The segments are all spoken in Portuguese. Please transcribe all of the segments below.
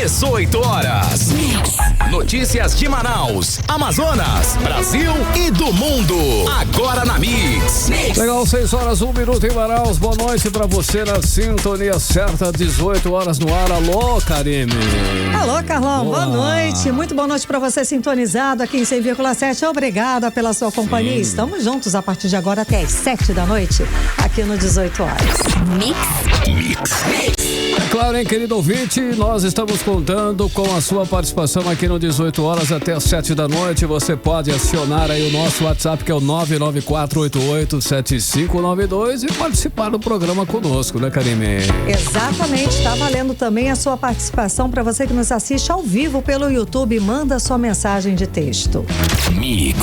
18 horas. Notícias de Manaus, Amazonas, Brasil e do mundo. Agora na Mix. Legal, 6 horas, 1 minuto em Manaus. Boa noite pra você na sintonia certa, 18 horas no ar. Alô, Karime. Alô, Carlão. Boa noite. Muito boa noite pra você sintonizado aqui em 100,7. Obrigada pela sua companhia. Estamos juntos a partir de agora até às 7 da noite, aqui no 18 horas. É claro, hein, querido ouvinte, nós estamos contando com a sua participação aqui no 18 horas até às 7 da noite. Você pode acionar aí o nosso WhatsApp, que é o 994887592 e participar do programa conosco, né, Karime? Exatamente, está valendo também a sua participação para você que nos assiste ao vivo pelo YouTube. Manda sua mensagem de texto. Mix.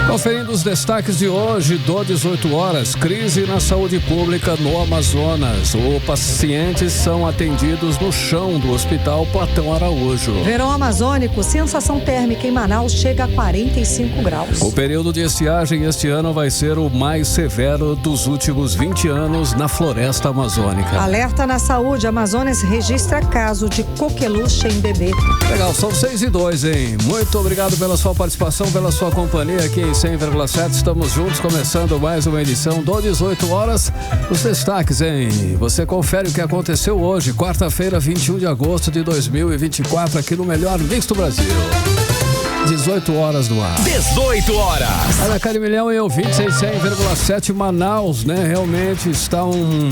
Conferindo os destaques de hoje do 18 horas, crise na saúde pública no Amazonas. Os pacientes são atendidos no chão do Hospital Platão Araújo. Verão amazônico, sensação térmica em Manaus chega a 45 graus. O período de estiagem este ano vai ser o mais severo dos últimos 20 anos na floresta amazônica. Alerta na saúde, Amazonas registra caso de coqueluche em bebê. Legal, são 6:02, hein? Muito obrigado pela sua participação, pela sua companhia aqui em 100,7. Estamos juntos, começando mais uma edição do 18 horas. Os destaques, hein? Você confere o que aconteceu hoje, quarta-feira, 21 de agosto de 2024, aqui no melhor mix do Brasil. 18 horas no ar. 18 horas. Olha, Carimilhão e ouvintes em 100,7 Manaus, né? Realmente está um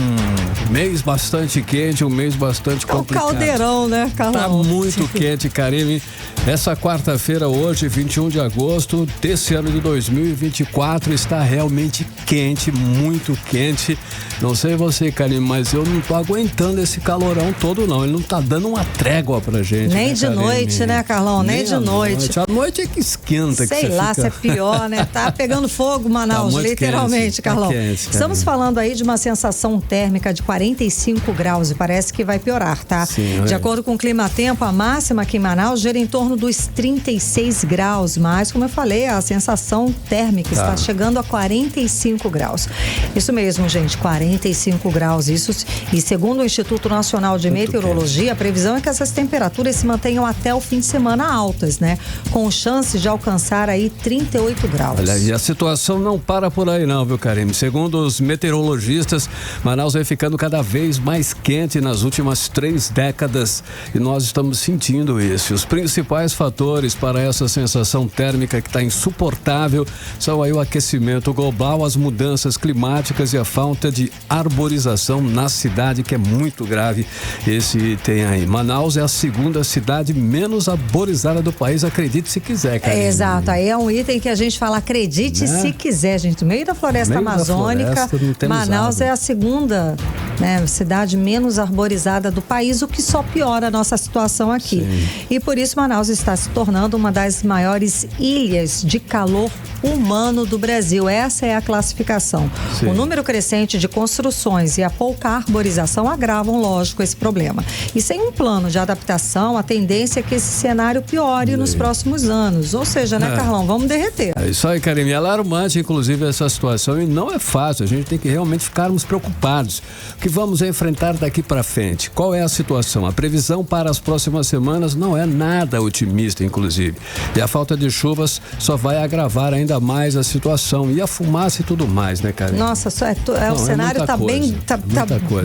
mês bastante quente, um mês bastante complicado. É um caldeirão, né, Carlão? Tá muito quente, Karime. Essa quarta-feira, hoje, 21 de agosto desse ano de 2024, está realmente quente, muito quente. Não sei você, Karime, mas eu não tô aguentando esse calorão todo, não. Ele não tá dando uma trégua pra gente. Nem de noite, né, Carlão? Nem de noite. A noite é que esquenta. Sei que lá, fica... se é pior, né? Tá pegando fogo, Manaus, tá literalmente, quente, Carlão. Tá quente, Estamos falando aí de uma sensação térmica de 45 graus e parece que vai piorar, tá? Sim, de acordo com o Climatempo, a máxima aqui em Manaus gira em torno dos 36 graus, mas, como eu falei, a sensação térmica está chegando a 45 graus. Isso mesmo, gente, 45 graus. Isso, e segundo o Instituto Nacional de Meteorologia, a previsão é que essas temperaturas se mantenham até o fim de semana altas, né? Com chances de alcançar aí 38 graus. Olha, e a situação não para por aí não, viu, Karime? Segundo os meteorologistas, Manaus vai ficando cada vez mais quente nas últimas 3 décadas e nós estamos sentindo isso. Os principais fatores para essa sensação térmica que está insuportável são aí o aquecimento global, as mudanças climáticas e a falta de arborização na cidade, que é muito grave esse item aí. Manaus é a segunda cidade menos arborizada do país, acredite se quiser, cara. Exato, aí é um item que a gente fala, acredite se quiser, gente. No meio da floresta amazônica, Manaus é a segunda, né, cidade menos arborizada do país, o que só piora a nossa situação aqui. Sim. E por isso Manaus está se tornando uma das maiores ilhas de calor humano do Brasil. Essa é a classificação. Sim. O número crescente de construções e a pouca arborização agravam, lógico, esse problema. E sem um plano de adaptação, a tendência é que esse cenário piore nos próximos anos. Ou seja, né, Carlão, vamos derreter. É isso aí, Karime. É alarmante, inclusive, essa situação, e não é fácil. A gente tem que realmente ficarmos preocupados. O que vamos enfrentar daqui para frente? Qual é a situação? A previsão para as próximas semanas não é nada otimista, inclusive. E a falta de chuvas só vai agravar ainda mais a situação. E a fumaça e tudo mais, né, Karime? Nossa, o cenário tá bem, tá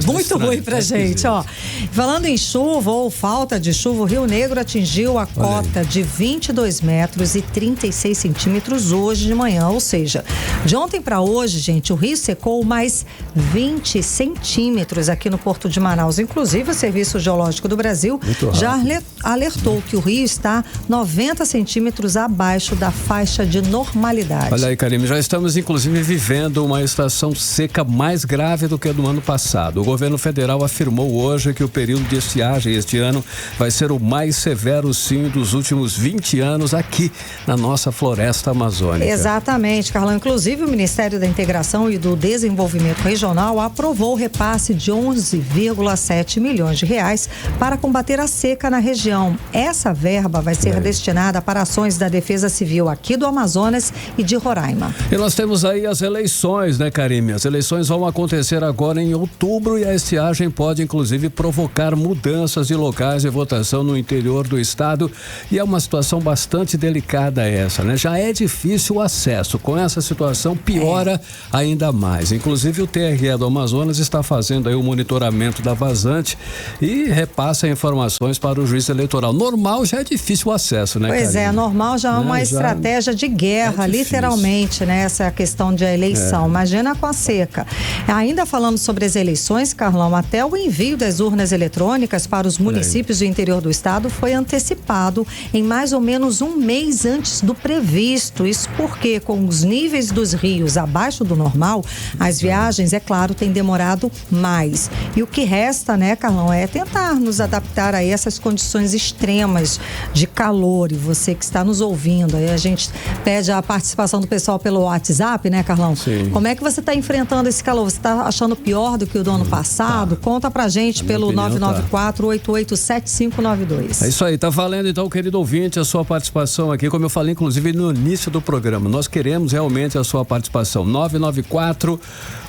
muito ruim pra gente, ó. Falando em chuva ou falta de chuva, o Rio Negro atingiu a cota de 22 metros e 36 centímetros hoje de manhã, ou seja, de ontem para hoje, gente, o rio secou mais 20 centímetros aqui no Porto de Manaus. Inclusive, o Serviço Geológico do Brasil já alertou que o rio está 90 centímetros abaixo da faixa de normalidade. Olha aí, Karime, já estamos inclusive vivendo uma estação seca mais grave do que a do ano passado. O governo federal afirmou hoje que o período de estiagem este ano vai ser o mais severo, sim, dos últimos 20 anos humanos aqui na nossa floresta amazônica. Exatamente, Carlão. Inclusive, o Ministério da Integração e do Desenvolvimento Regional aprovou o repasse de 11,7 milhões de reais para combater a seca na região. Essa verba vai ser destinada para ações da Defesa Civil aqui do Amazonas e de Roraima. E nós temos aí as eleições, né, Karime? As eleições vão acontecer agora em outubro e a estiagem pode, inclusive, provocar mudanças de locais de votação no interior do estado. E é uma situação bastante delicada essa, né? Já é difícil o acesso. Com essa situação, piora ainda mais. Inclusive, o TRE do Amazonas está fazendo aí o monitoramento da vazante e repassa informações para o juiz eleitoral. Normal já é difícil o acesso, né, Pois Karine? normal já é uma estratégia de guerra, literalmente, né? Essa é a questão de eleição. Imagina com a seca. Ainda falando sobre as eleições, Carlão, até o envio das urnas eletrônicas para os municípios do interior do estado foi antecipado em mais ou menos um mês antes do previsto. Isso porque, com os níveis dos rios abaixo do normal, as viagens, é claro, têm demorado mais. E o que resta, né, Carlão, é tentar nos adaptar a essas condições extremas de calor. E você que está nos ouvindo, aí a gente pede a participação do pessoal pelo WhatsApp, né, Carlão? Sim. Como é que você está enfrentando esse calor? Você está achando pior do que o do ano passado? Conta pra gente pelo 994-887592. É isso aí, tá valendo então, querido ouvinte, a sua participação aqui, como eu falei inclusive no início do programa. Nós queremos realmente a sua participação.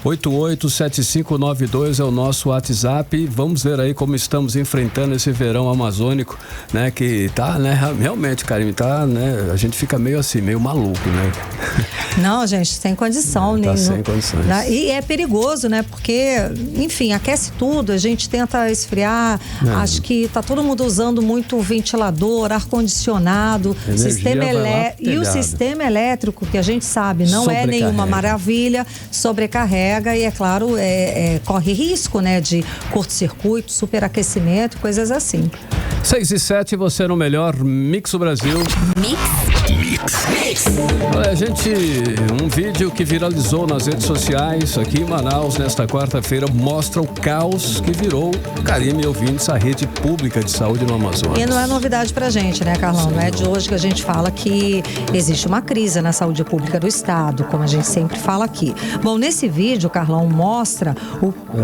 994-887592 é o nosso WhatsApp. Vamos ver aí como estamos enfrentando esse verão amazônico, né? Que tá, né? Realmente, Karime, tá, né? A gente fica meio assim, meio maluco, né? Não, gente, sem condição. Tá sem condições. E é perigoso, né? Porque, enfim, aquece tudo, a gente tenta esfriar. Acho que tá todo mundo usando muito ventilador, ar-condicionado, e o sistema elétrico, que a gente sabe, não é nenhuma maravilha, sobrecarrega e, é claro, corre risco, né? De curto-circuito, superaquecimento, coisas assim. 6:07, você no melhor Mix do Brasil. Mix. Olha, gente, um vídeo que viralizou nas redes sociais aqui em Manaus nesta quarta-feira mostra o caos que virou Karime ouvintes, a rede pública de saúde no Amazonas. E não é novidade pra gente, né, Carlão? Não é de hoje que a gente fala que existe uma crise na saúde pública do estado, como a gente sempre fala aqui. Bom, nesse vídeo, Carlão, mostra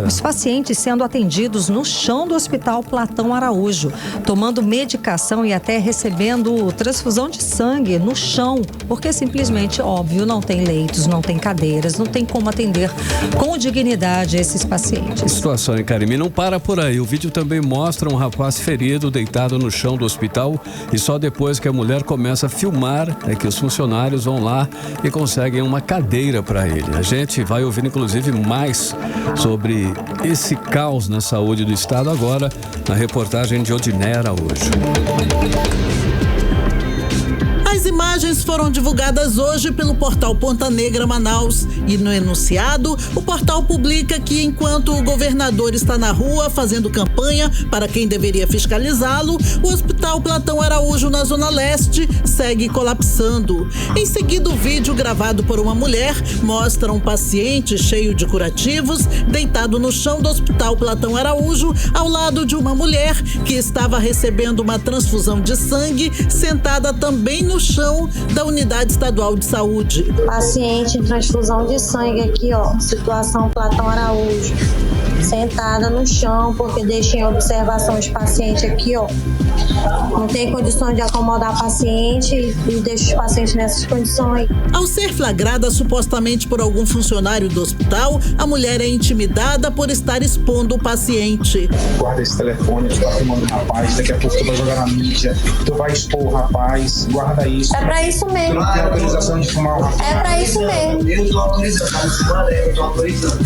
os pacientes sendo atendidos no chão do Hospital Platão Araújo, tomando medicação e até recebendo transfusão de sangue no chão, porque simplesmente, óbvio, não tem leitos, não tem cadeiras, não tem como atender com dignidade esses pacientes. Situação, hein, Karime? Não para por aí. O vídeo também mostra um rapaz ferido, deitado no chão do hospital, e só depois que a mulher começa a filmar é que os funcionários vão lá e conseguem uma cadeira para ele. A gente vai ouvir, inclusive, mais sobre esse caos na saúde do estado agora na reportagem de Odinera hoje. As imagens foram divulgadas hoje pelo portal Ponta Negra Manaus e no enunciado, o portal publica que enquanto o governador está na rua fazendo campanha para quem deveria fiscalizá-lo, o Hospital Platão Araújo na Zona Leste segue colapsando. Em seguida, o vídeo gravado por uma mulher mostra um paciente cheio de curativos deitado no chão do Hospital Platão Araújo ao lado de uma mulher que estava recebendo uma transfusão de sangue sentada também no chão da Unidade Estadual de Saúde. Paciente em transfusão de sangue aqui, ó, situação Platão Araújo, sentada no chão porque deixa em observação os pacientes aqui, ó. Não tem condições de acomodar paciente e deixa os pacientes nessas condições. Ao ser flagrada supostamente por algum funcionário do hospital, a mulher é intimidada por estar expondo o paciente. Guarda esse telefone, tu tá filmando o rapaz, daqui a pouco tu vai jogar na mídia, tu vai expor o rapaz, guarda isso. É pra isso mesmo. Tu não tem autorização de filmar o rapaz. É pra isso mesmo. Eu tô autorizando.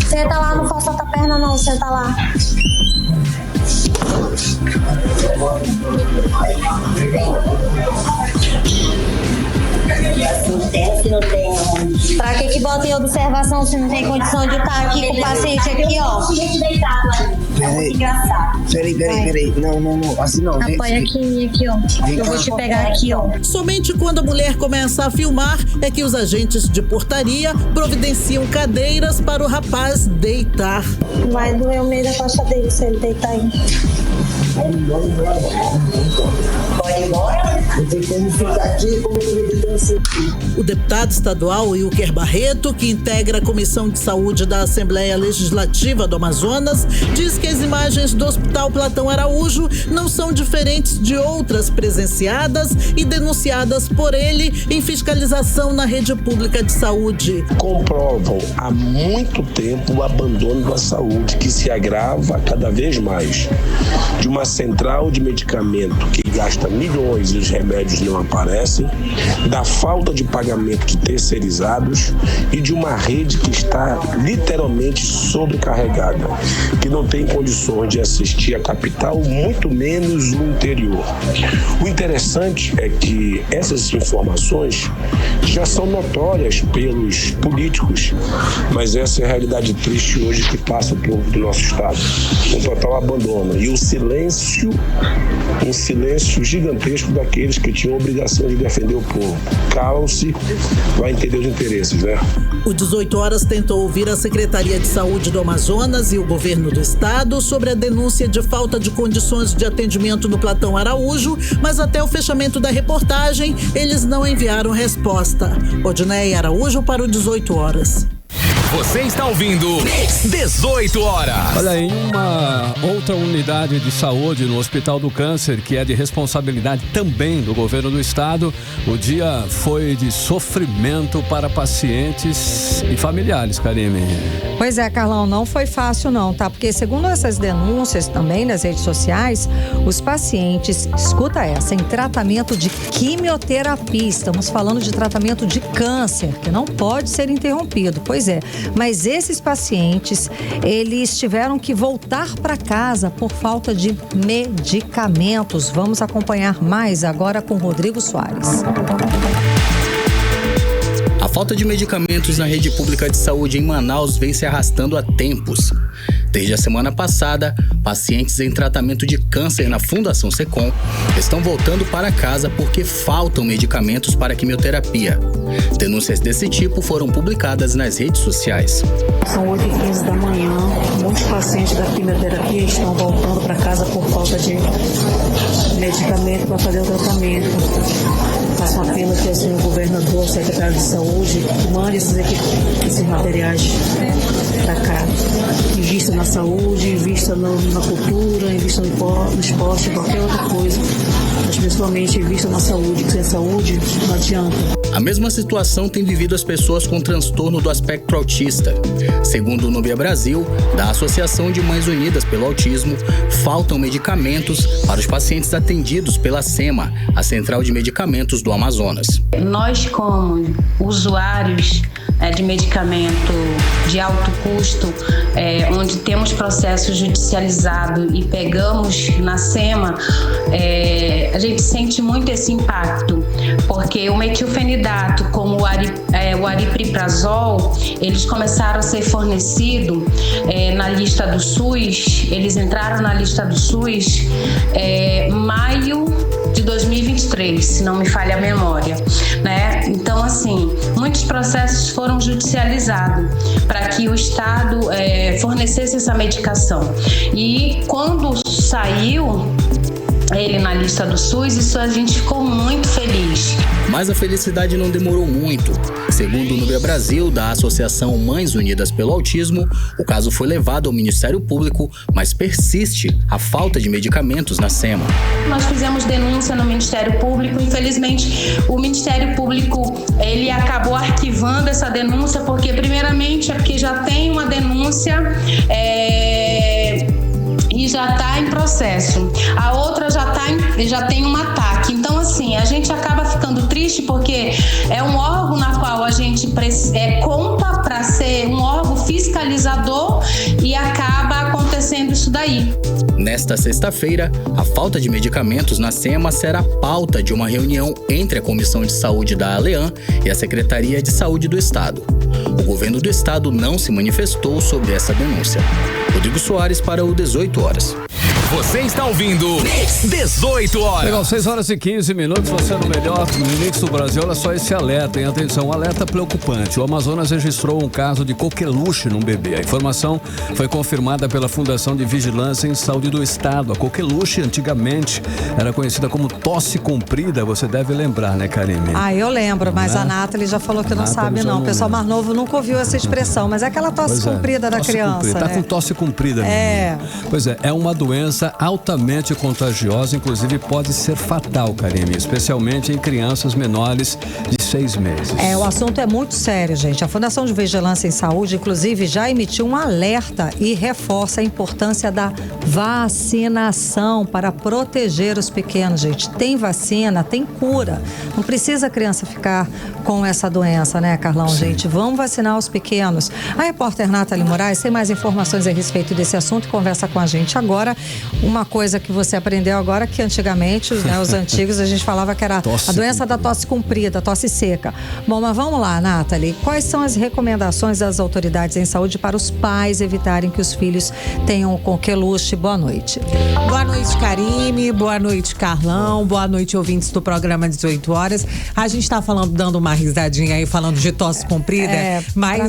Senta lá, não força a perna não, senta lá. Pra que bota em observação se não tem condição de estar aqui com o paciente aqui, ó? Peraí. Não. Assim não. Apoia aqui, ó. Eu vou te pegar aqui, ó. Somente quando a mulher começa a filmar é que os agentes de portaria providenciam cadeiras para o rapaz deitar. Vai doer o meio da costa dele se ele deitar aí. Pode ir embora? Não tem como ficar aqui, como eu assim. O deputado estadual Wilker Barreto, que integra a Comissão de Saúde da Assembleia Legislativa do Amazonas, diz que as imagens do Hospital Platão Araújo não são diferentes de outras presenciadas e denunciadas por ele em fiscalização na rede pública de saúde. Comprovam há muito tempo o abandono da saúde, que se agrava cada vez mais. De uma central de medicamento que gasta milhões e os remédios não aparecem, da falta de pagamento de terceirizados e de uma rede que está literalmente sobrecarregada, que não tem condições de assistir a capital, muito menos o interior. O interessante é que essas informações já são notórias pelos políticos, mas essa é a realidade triste hoje que passa o povo do nosso estado. Um total abandono e um silêncio gigantesco daqueles que tinham a obrigação de defender o povo. Calam-se, vai entender os interesses, né? O 18 Horas tentou ouvir a Secretaria de Saúde do Amazonas e o governo do estado sobre a denúncia de falta de condições de atendimento no Platão Araújo, mas até o fechamento da reportagem, eles não enviaram resposta. Odneia Araújo para o 18 Horas. Você está ouvindo 18 Horas. Olha, em uma outra unidade de saúde no Hospital do Câncer, que é de responsabilidade também do governo do estado, o dia foi de sofrimento para pacientes e familiares, Karime. Pois é, Carlão, não foi fácil não, tá? Porque segundo essas denúncias também nas redes sociais, os pacientes, escuta essa, em tratamento de quimioterapia, estamos falando de tratamento de câncer, que não pode ser interrompido, pois é. Mas esses pacientes, eles tiveram que voltar para casa por falta de medicamentos. Vamos acompanhar mais agora com Rodrigo Soares. A falta de medicamentos na rede pública de saúde em Manaus vem se arrastando há tempos. Desde a semana passada, pacientes em tratamento de câncer na Fundação Secom estão voltando para casa porque faltam medicamentos para quimioterapia. Denúncias desse tipo foram publicadas nas redes sociais. São 8h15 da manhã, muitos pacientes da quimioterapia estão voltando para casa por falta de medicamento para fazer o tratamento. Faço um apelo que o governador, o secretário de saúde, mande esses materiais para cá. Invista na saúde, invista na cultura, invista no esporte, qualquer outra coisa. Mas principalmente invista na saúde, porque sem saúde não adianta. A mesma situação tem vivido as pessoas com transtorno do espectro autista. Segundo o Nubia Brasil, da Associação de Mães Unidas pelo Autismo, faltam medicamentos para os pacientes atendidos pela SEMA, a Central de Medicamentos do Amazonas. Nós, como usuários de medicamento de alto custo, onde temos processo judicializado e pegamos na SEMA, a gente sente muito esse impacto, porque o metilfenidato, como o aripiprazol, eles começaram a ser fornecidos na lista do SUS, eles entraram na lista do SUS maio de 2023, se não me falha a memória, né? Então, assim, muitos processos foram judicializados para que o Estado fornecesse essa medicação. E quando saiu ele na lista do SUS, isso a gente ficou muito feliz. Mas a felicidade não demorou muito. Segundo o Nubia Brasil, da Associação Mães Unidas pelo Autismo, o caso foi levado ao Ministério Público, mas persiste a falta de medicamentos na SEMA. Nós fizemos denúncia no Ministério Público, infelizmente o Ministério Público ele acabou arquivando essa denúncia, porque primeiramente é porque já tem uma denúncia e já está em processo. A outra já tem um ataque. Então, assim, a gente acaba ficando triste porque é um órgão na qual a gente conta para ser um órgão fiscalizador e acaba acontecendo isso daí. Nesta sexta-feira, a falta de medicamentos na SEMA será pauta de uma reunião entre a Comissão de Saúde da ALEAN e a Secretaria de Saúde do Estado. O governo do estado não se manifestou sobre essa denúncia. Rodrigo Soares para o 18 Horas. Você está ouvindo 18 horas. Legal, 6h15, você no melhor Mix do Brasil. Olha só esse alerta, hein? Atenção, alerta preocupante. O Amazonas registrou um caso de coqueluche num bebê. A informação foi confirmada pela Fundação de Vigilância em Saúde do Estado. A coqueluche, antigamente, era conhecida como tosse comprida. Você deve lembrar, né, Karine? Eu lembro, mas a Nathalie já falou que não sabe, não. O pessoal mais novo nunca ouviu essa expressão, mas é aquela tosse comprida da criança. Comprida. Tá com tosse comprida, menino. Pois é uma doença altamente contagiosa, inclusive pode ser fatal, Karine, especialmente em crianças menores de 6 meses. O assunto é muito sério, gente. A Fundação de Vigilância em Saúde, inclusive, já emitiu um alerta e reforça a importância da vacinação para proteger os pequenos, gente. Tem vacina, tem cura. Não precisa a criança ficar com essa doença, né, Carlão? Sim. Gente, vamos vacinar os pequenos. A repórter Nathalie Moraes tem mais informações a respeito desse assunto e conversa com a gente agora. Uma coisa que você aprendeu agora, que antigamente, os antigos, a gente falava que era a doença da tosse comprida, tosse seca. Bom, mas vamos lá, Nathalie. Quais são as recomendações das autoridades em saúde para os pais evitarem que os filhos tenham coqueluche? Boa noite. Boa noite, Karine. Boa noite, Carlão. Boa noite, ouvintes do programa 18 horas. A gente está dando uma risadinha aí, falando de tosse comprida, mas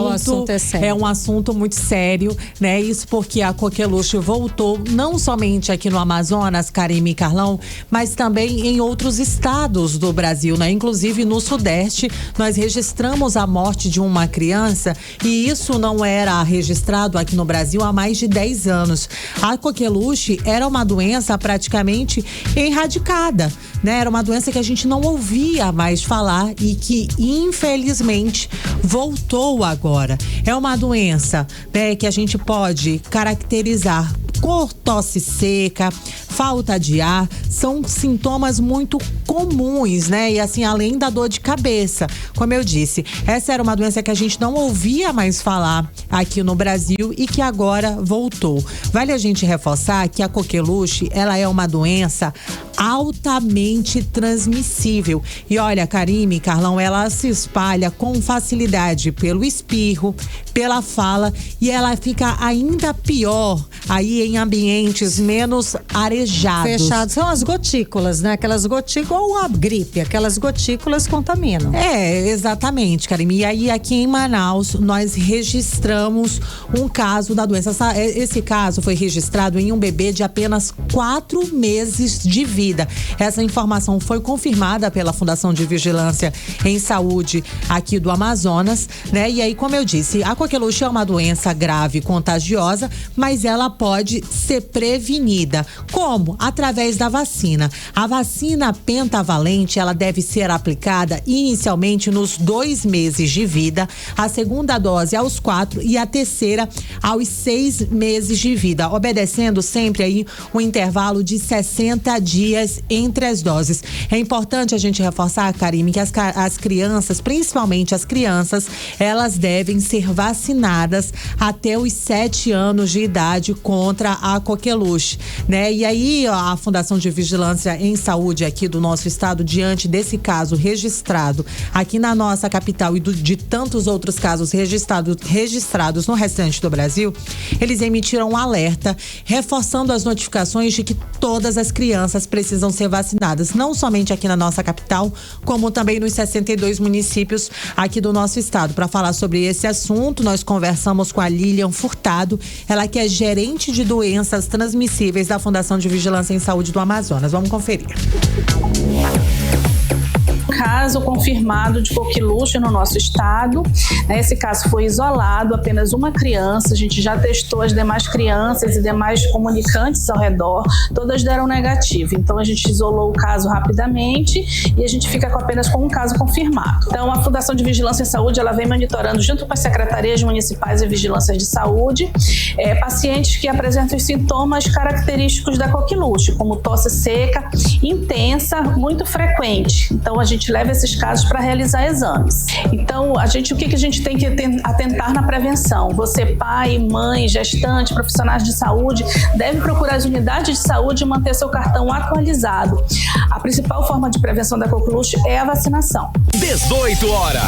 o assunto é sério. É um assunto muito sério, né? Isso porque a coqueluche voltou não somente aqui no Amazonas, Karine e Carlão, mas também em outros estados do Brasil, né? Inclusive no Sudeste, nós registramos a morte de uma criança e isso não era registrado aqui no Brasil há mais de 10 anos. A coqueluche era uma doença praticamente erradicada, né? Era uma doença que a gente não ouvia mais falar e que, infelizmente, voltou agora. É uma doença, né, que a gente pode caracterizar por tosse seca, falta de ar, são sintomas muito comuns, né? E assim, além da dor de cabeça, como eu disse, essa era uma doença que a gente não ouvia mais falar aqui no Brasil e que agora voltou. Vale a gente reforçar que a coqueluche, ela é uma doença altamente transmissível. E olha, Karine e Carlão, ela se espalha com facilidade pelo espirro, pela fala e ela fica ainda pior aí em ambientes menos arejados. Fechados. São as gotículas, né? Aquelas gotículas ou a gripe, aquelas gotículas contaminam. Exatamente, Karine. E aí aqui em Manaus nós registramos um caso da doença. Esse caso foi registrado em um bebê de apenas 4 meses de vida. Essa informação foi confirmada pela Fundação de Vigilância em Saúde aqui do Amazonas, né? E aí, como eu disse, a coqueluche é uma doença grave, contagiosa, mas ela pode ser prevenida. Como? Através da vacina. A vacina pentavalente, ela deve ser aplicada inicialmente nos 2 meses de vida, a segunda dose aos 4 e a terceira aos 6 meses de vida, obedecendo sempre aí um intervalo de 60 dias entre as doses. É importante a gente reforçar, Karine, que as crianças, principalmente as crianças, elas devem ser vacinadas até os 7 anos de idade contra a coqueluche, né? E aí a Fundação de Vigilância em Saúde aqui do nosso estado, diante desse caso registrado aqui na nossa capital e de tantos outros casos registrados no restante do Brasil, eles emitiram um alerta reforçando as notificações de que todas as crianças precisam ser vacinadas, não somente aqui na nossa capital, como também nos 62 municípios aqui do nosso estado. Para falar sobre esse assunto, nós conversamos com a Lilian Furtado, ela que é gerente de doenças transmissíveis da Fundação de Vigilância em Saúde do Amazonas. Vamos conferir. Caso confirmado de coqueluche no nosso estado. Esse caso foi isolado, apenas uma criança. A gente já testou as demais crianças e demais comunicantes ao redor, todas deram negativo. Então a gente isolou o caso rapidamente e a gente fica apenas com um caso confirmado. Então a Fundação de Vigilância em Saúde, ela vem monitorando junto com as secretarias municipais de vigilância de saúde pacientes que apresentam os sintomas característicos da coqueluche, como tosse seca intensa, muito frequente. Então a gente leva esses casos para realizar exames. Então, o que a gente tem que atentar na prevenção? Você, pai, mãe, gestante, profissionais de saúde, deve procurar as unidades de saúde e manter seu cartão atualizado. A principal forma de prevenção da coqueluche é a vacinação. 18 horas.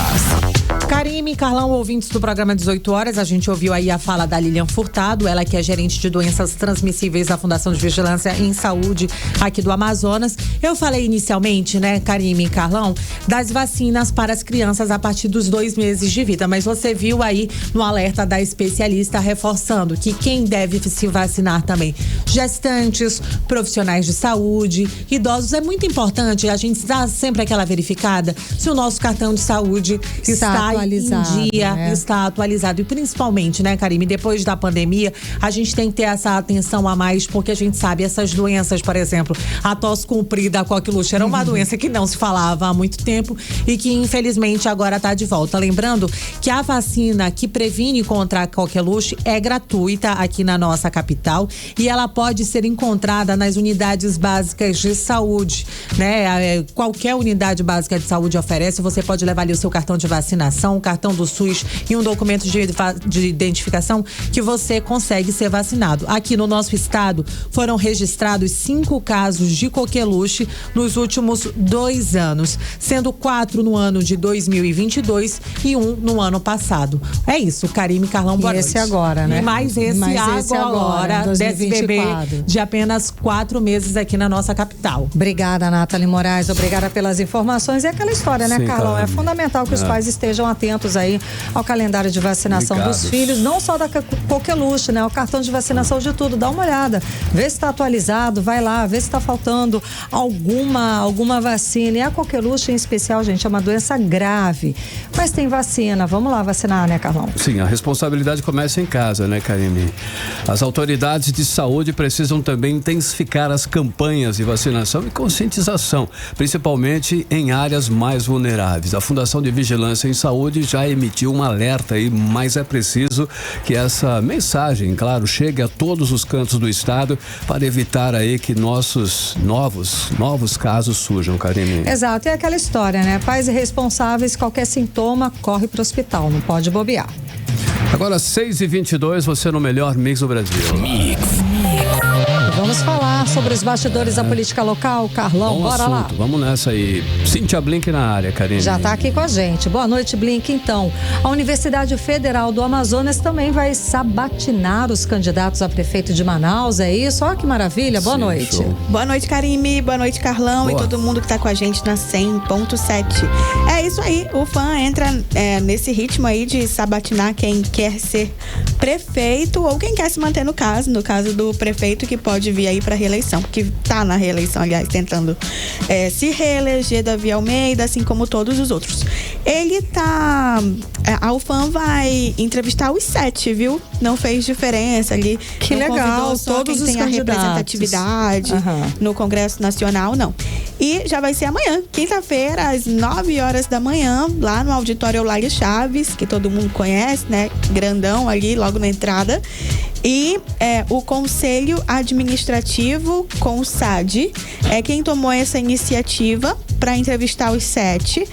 Karime, Carlão, ouvintes do programa 18 horas, a gente ouviu aí a fala da Lilian Furtado, ela que é gerente de doenças transmissíveis da Fundação de Vigilância em Saúde aqui do Amazonas. Eu falei inicialmente, né, Karime e Carlão, das vacinas para as crianças a partir dos 2 meses de vida, mas você viu aí no alerta da especialista reforçando que quem deve se vacinar também, gestantes, profissionais de saúde, idosos. É muito importante a gente dar sempre aquela verificada se o nosso cartão de saúde está atualizado, em dia, né? Está atualizado. E principalmente, né, Karime, depois da pandemia, a gente tem que ter essa atenção a mais, porque a gente sabe essas doenças, por exemplo, a tosse comprida, a coqueluche, era uma doença que não se falava há muito tempo e que infelizmente agora está de volta. Lembrando que a vacina que previne contra a coqueluche é gratuita aqui na nossa capital e ela pode ser encontrada nas unidades básicas de saúde, né? Qualquer unidade básica de saúde oferece, você pode levar ali o seu cartão de vacinação, o cartão do SUS e um documento de identificação que você consegue ser vacinado. Aqui no nosso estado foram registrados 5 casos de coqueluche nos últimos 2 anos, sendo 4 no ano de 2022 e 1 no ano passado. É isso, Karime, Carlão, boa noite. Esse agora, né? E mais esse agora, desse bebê de apenas 4 meses aqui na nossa capital. Obrigada, Nathalie Moraes, obrigada pelas informações. É aquela história, né, Carlão? É fundamental que os pais estejam atentos aí ao calendário de vacinação dos filhos, não só da coqueluche, né? O cartão de vacinação de tudo, dá uma olhada, vê se está atualizado, vai lá, vê se está faltando alguma vacina. E a coqueluche em especial, gente, é uma doença grave, mas tem vacina, vamos lá vacinar, né, Carlão? Sim, a responsabilidade começa em casa, né, Karime? As autoridades de saúde precisam também intensificar as campanhas de vacinação e conscientização, principalmente em áreas mais vulneráveis. A Fundação de Vigilância em Saúde já emitiu um alerta aí, mas é preciso que essa mensagem, claro, chegue a todos os cantos do estado para evitar aí que nossos novos casos surjam, Karime. Exato, e é aquela história, né? Pais irresponsáveis, qualquer sintoma, corre pro hospital, não pode bobear. Agora 6h22, você no melhor Mix do Brasil. Vamos falar sobre os bastidores da política local, Carlão, bora lá. Vamos nessa aí. Cíntia Blink na área, Karine. Já está aqui com a gente. Boa noite, Blink. Então, a Universidade Federal do Amazonas também vai sabatinar os candidatos a prefeito de Manaus, é isso? Olha que maravilha, boa noite. Show. Boa noite, Karime, boa noite, Carlão. E todo mundo que está com a gente na 100.7. É isso aí, o FAM entra nesse ritmo aí de sabatinar quem quer ser prefeito ou quem quer se manter no caso do prefeito que pode vir aí para reeleição, que está na reeleição, aliás, tentando se reeleger, Davi Almeida, assim como todos os outros. A UFAM vai entrevistar os 7, viu? Não fez diferença ali. Que legal, todos os candidatos. A representatividade no Congresso Nacional, não. E já vai ser amanhã, quinta-feira, às 9 horas da manhã, lá no Auditório Eulália Chaves, que todo mundo conhece, né? Grandão ali, logo na entrada. E o Conselho Administrativo, CONSAD, é quem tomou essa iniciativa para entrevistar os 7.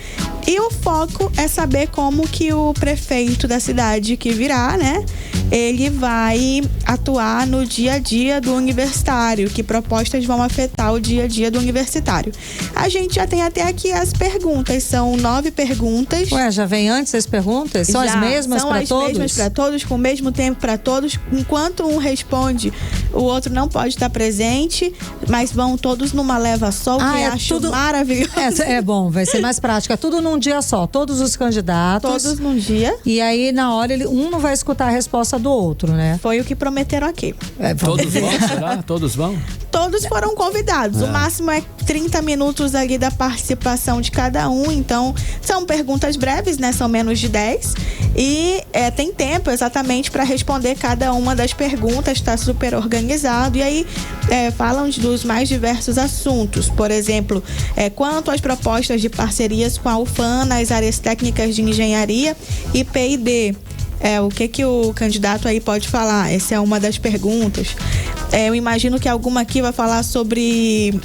E o foco é saber como que o prefeito da cidade que virá, né? Ele vai atuar no dia a dia do universitário, que propostas vão afetar o dia a dia do universitário. A gente já tem até aqui as perguntas, são 9 perguntas. Ué, já vem antes as perguntas? São as mesmas para todos? São as mesmas para todos, com o mesmo tempo para todos. Enquanto um responde, o outro não pode estar presente, mas vão todos numa leva só, o que acho tudo maravilhoso. É bom, vai ser mais prática. Tudo num dia só, todos os candidatos. Todos num dia. E aí, na hora, um não vai escutar a resposta do outro, né? Foi o que prometeram aqui. Todos vão, será? Todos vão? Todos foram convidados. O máximo é 30 minutos ali da participação de cada um. Então, são perguntas breves, né? São menos de 10. E tem tempo exatamente para responder cada uma das perguntas. Está super organizado. E aí, falam dos mais diversos assuntos. Por exemplo, quanto às propostas de parcerias com a UFAM nas áreas técnicas de engenharia e P&D. O que o candidato aí pode falar? Essa é uma das perguntas. Eu imagino que alguma aqui vai falar sobre...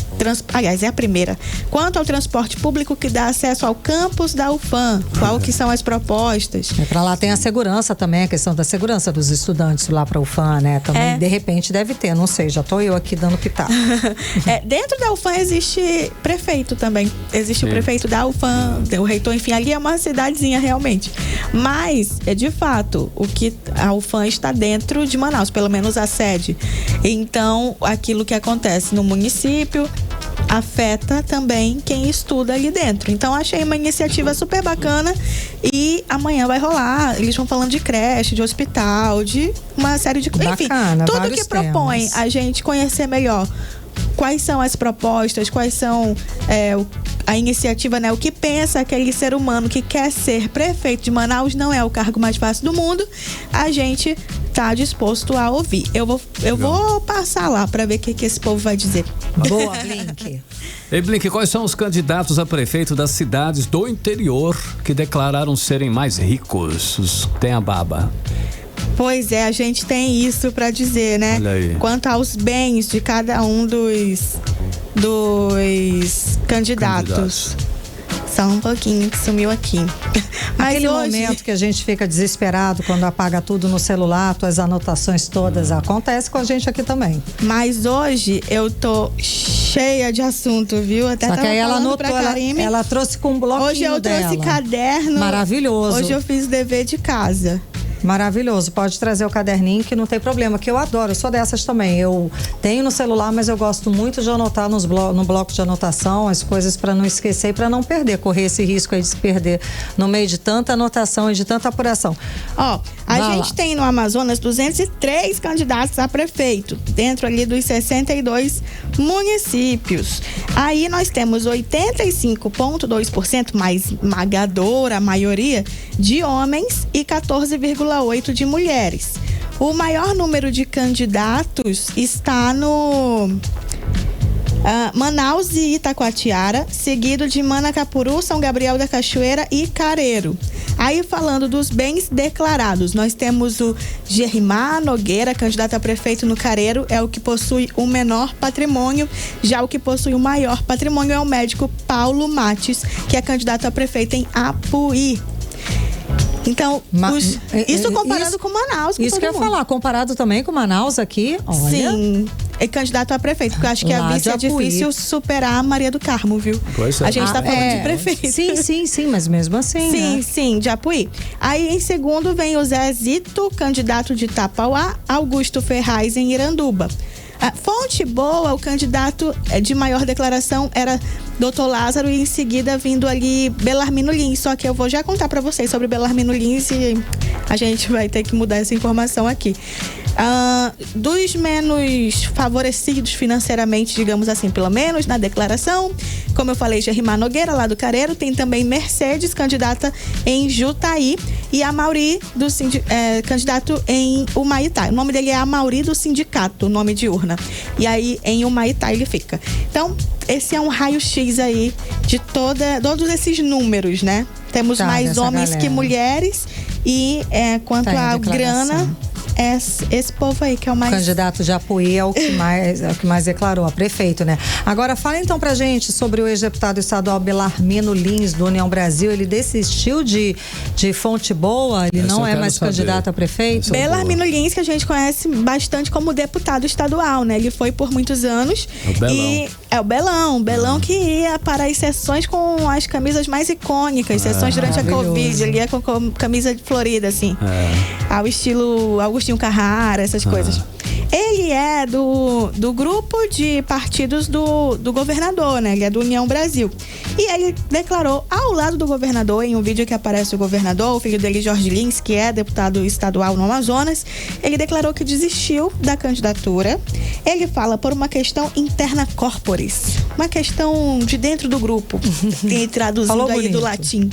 Aliás, é a primeira. Quanto ao transporte público que dá acesso ao campus da UFAM, qual que são as propostas? Para lá tem a segurança também, a questão da segurança dos estudantes lá para a UFAM, né? Também, de repente, deve ter, não sei, já tô eu aqui dando pitaco. Dentro da UFAM existe prefeito também. Existe o prefeito da UFAM, o reitor, enfim, ali é uma cidadezinha realmente. Mas, de fato, o que a UFAM está dentro de Manaus, pelo menos a sede. Então, aquilo que acontece no município afeta também quem estuda ali dentro. Então, achei uma iniciativa super bacana e amanhã vai rolar. Eles vão falando de creche, de hospital, de uma série de coisas. Enfim, tudo que propõe a gente conhecer melhor quais são as propostas, quais são a iniciativa, né? O que pensa aquele ser humano que quer ser prefeito de Manaus, não é o cargo mais fácil do mundo, a gente tá disposto a ouvir. Eu vou passar lá para ver o que esse povo vai dizer. Boa, Blink. Ei, Blink, quais são os candidatos a prefeito das cidades do interior que declararam serem mais ricos? Os tem a baba. Pois é, a gente tem isso para dizer, né? Olha aí. Quanto aos bens de cada um dos candidatos. Só um pouquinho que sumiu aqui. Mas aquele momento que a gente fica desesperado quando apaga tudo no celular, tuas anotações todas, acontece com a gente aqui também. Mas hoje eu tô cheia de assunto, viu? Até só que aí ela anotou, pra Karime. Ela trouxe com um bloquinho hoje eu dela. Trouxe caderno. Maravilhoso. Hoje eu fiz dever de casa. Maravilhoso, pode trazer o caderninho que não tem problema, que eu adoro, eu sou dessas também. Eu tenho no celular, mas eu gosto muito de anotar no bloco de anotação as coisas para não esquecer e para não perder, correr esse risco aí de se perder no meio de tanta anotação e de tanta apuração. Ó, a gente tem no Amazonas 203 candidatos a prefeito, dentro ali dos 62 municípios. Aí nós temos 85,2%, mais esmagadora a maioria, de homens e 14,8% de mulheres. O maior número de candidatos está no Manaus e Itacoatiara, seguido de Manacapuru, São Gabriel da Cachoeira e Careiro. Aí, falando dos bens declarados, nós temos o Gerimar Nogueira, candidato a prefeito no Careiro, é o que possui o menor patrimônio. Já o que possui o maior patrimônio é o médico Paulo Mates, que é candidato a prefeito em Apuí. Então, isso comparado com Manaus. Isso que eu ia falar, comparado também com Manaus aqui, olha. Sim, é candidato a prefeito, porque eu acho que a vice é difícil superar a Maria do Carmo, viu? Pois é. A gente tá falando de prefeito. Sim, mas mesmo assim, Sim, de Apuí. Aí, em segundo, vem o Zezito, candidato de Tapauá, Augusto Ferraz, em Iranduba. Fonte boa, o candidato de maior declaração era Dr. Lázaro e em seguida vindo ali Belarmino Lins, só que eu vou já contar para vocês sobre Belarmino Lins e a gente vai ter que mudar essa informação aqui. Dos menos favorecidos financeiramente, digamos assim, pelo menos na declaração, como eu falei, Gerimar Nogueira, lá do Careiro, tem também Mercedes, candidata em Jutaí, e a Mauri, candidato em Humaitá. O nome dele é Amauri do Sindicato, o nome de urna. E aí, em Humaitá ele fica. Então, esse é um raio-x aí de todos esses números, né? Temos mais homens que mulheres e quanto à grana, esse povo aí que é o mais... O candidato de Apuí é o que mais declarou, a prefeito, né? Agora, fala então pra gente sobre o ex-deputado estadual Belarmino Lins, do União Brasil. Ele desistiu de Fonte Boa? Ele não é mais candidato a prefeito? Belarmino Lins, que a gente conhece bastante como deputado estadual, né? Ele foi por muitos anos. É o Belão. Belão que ia para as sessões com as camisas mais icônicas, sessões durante a Covid. Ele ia com camisa florida, assim. Ao estilo Agostinho Carrara, essas coisas. Ele é do grupo de partidos do governador, né? Ele é do União Brasil. E ele declarou ao lado do governador, em um vídeo que aparece o governador, o filho dele, Jorge Lins, que é deputado estadual no Amazonas, ele declarou que desistiu da candidatura. Ele fala por uma questão interna corporis, uma questão de dentro do grupo, traduzindo aí do latim.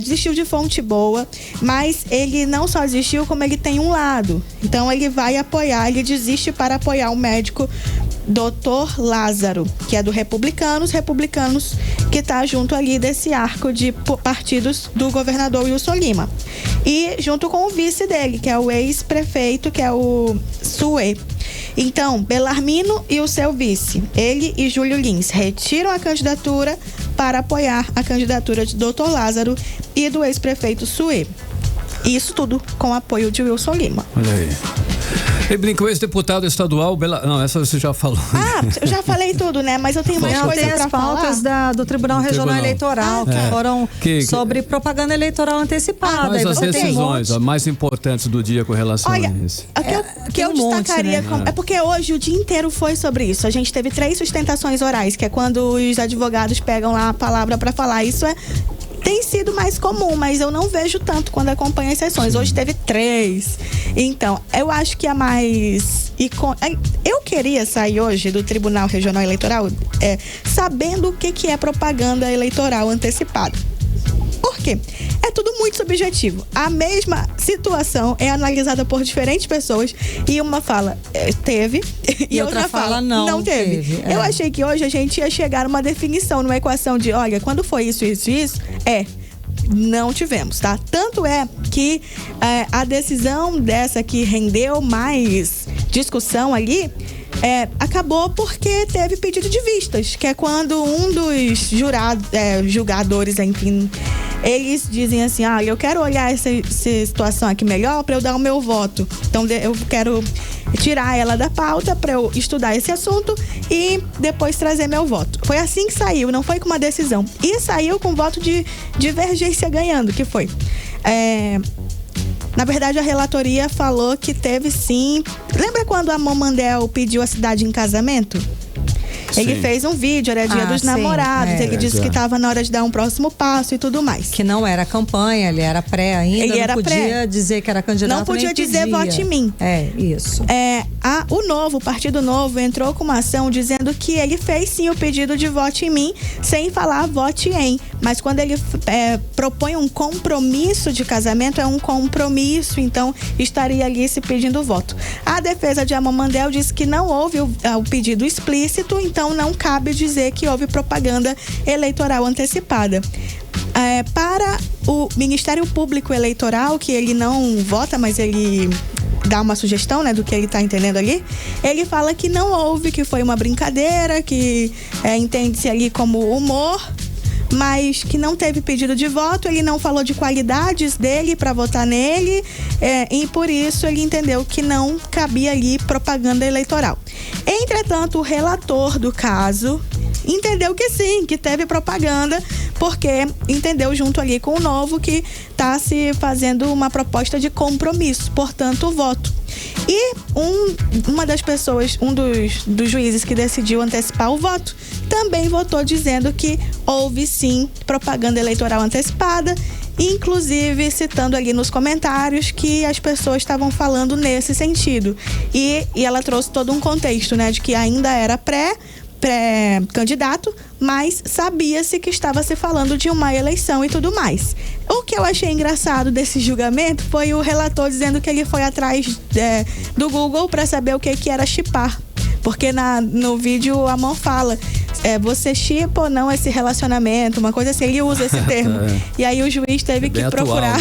Desistiu de Fonte Boa, mas ele não só desistiu, como ele tem um lado. Então ele vai apoiar, ele desiste para apoiar o médico Dr. Lázaro, que é do Republicanos que está junto ali desse arco de partidos do governador Wilson Lima. E junto com o vice dele, que é o ex-prefeito, que é o Suê. Então, Belarmino e o seu vice, ele e Júlio Lins, retiram a candidatura para apoiar a candidatura de Dr. Lázaro e do ex-prefeito Suê. Isso tudo com apoio de Wilson Lima. Olha aí. E brinca, o ex-deputado estadual, Não, essa você já falou. Eu já falei tudo, né? Mas eu tenho mais coisa para falar. Tem as pautas do Tribunal Regional Eleitoral, que foram sobre propaganda eleitoral antecipada. Mas as decisões mais importantes do dia com relação a isso. Que eu destacaria, é porque hoje o dia inteiro foi sobre isso. A gente teve 3 sustentações orais, que é quando os advogados pegam lá a palavra para falar. Isso tem sido mais comum, mas eu não vejo tanto quando acompanho as sessões. Hoje teve 3. Então, eu acho que a mais... Eu queria sair hoje do Tribunal Regional Eleitoral sabendo o que é propaganda eleitoral antecipada. Por quê? É tudo muito subjetivo. A mesma situação é analisada por diferentes pessoas e uma fala teve e outra fala não teve. Eu achei que hoje a gente ia chegar a uma definição, numa equação de, olha, quando foi isso, não tivemos, tá? Tanto é que a decisão dessa que rendeu mais discussão ali acabou porque teve pedido de vistas, que é quando um dos julgadores, enfim, eles dizem assim, eu quero olhar essa situação aqui melhor para eu dar o meu voto. Então eu quero tirar ela da pauta para eu estudar esse assunto e depois trazer meu voto. Foi assim que saiu, não foi com uma decisão. E saiu com voto de divergência ganhando, que foi... Na verdade, a relatoria falou que teve sim... Lembra quando a Momandel pediu a cidade em casamento? Ele fez um vídeo, era dia dos namorados, ele disse que estava na hora de dar um próximo passo e tudo mais. Que não era campanha, ele era pré ainda, ele não podia dizer que era candidato. Não podia dizer vote em mim. Isso. O Partido Novo entrou com uma ação dizendo que ele fez sim o pedido de vote em mim, sem falar vote em. Mas quando ele propõe um compromisso de casamento, é um compromisso, então estaria ali se pedindo voto. A defesa de Amamandel disse que não houve o pedido explícito, então não cabe dizer que houve propaganda eleitoral antecipada. Para o Ministério Público Eleitoral, que ele não vota, mas ele dá uma sugestão, né, do que ele está entendendo ali, ele fala que não houve, que foi uma brincadeira, que entende-se ali como humor, mas que não teve pedido de voto, ele não falou de qualidades dele para votar nele, e por isso ele entendeu que não cabia ali propaganda eleitoral. Entretanto, o relator do caso entendeu que sim, que teve propaganda, porque entendeu junto ali com o Novo que está se fazendo uma proposta de compromisso, portanto, o voto. E uma das pessoas, um dos juízes que decidiu antecipar o voto, também votou dizendo que houve sim propaganda eleitoral antecipada, inclusive citando ali nos comentários que as pessoas estavam falando nesse sentido. E ela trouxe todo um contexto, né, de que ainda era pré-candidato, mas sabia-se que estava se falando de uma eleição e tudo mais. O que eu achei engraçado desse julgamento foi o relator dizendo que ele foi atrás do Google para saber o que era chipar. Porque no vídeo a mão fala, você chipa ou não esse relacionamento, uma coisa assim, ele usa esse termo. E aí o juiz teve que procurar.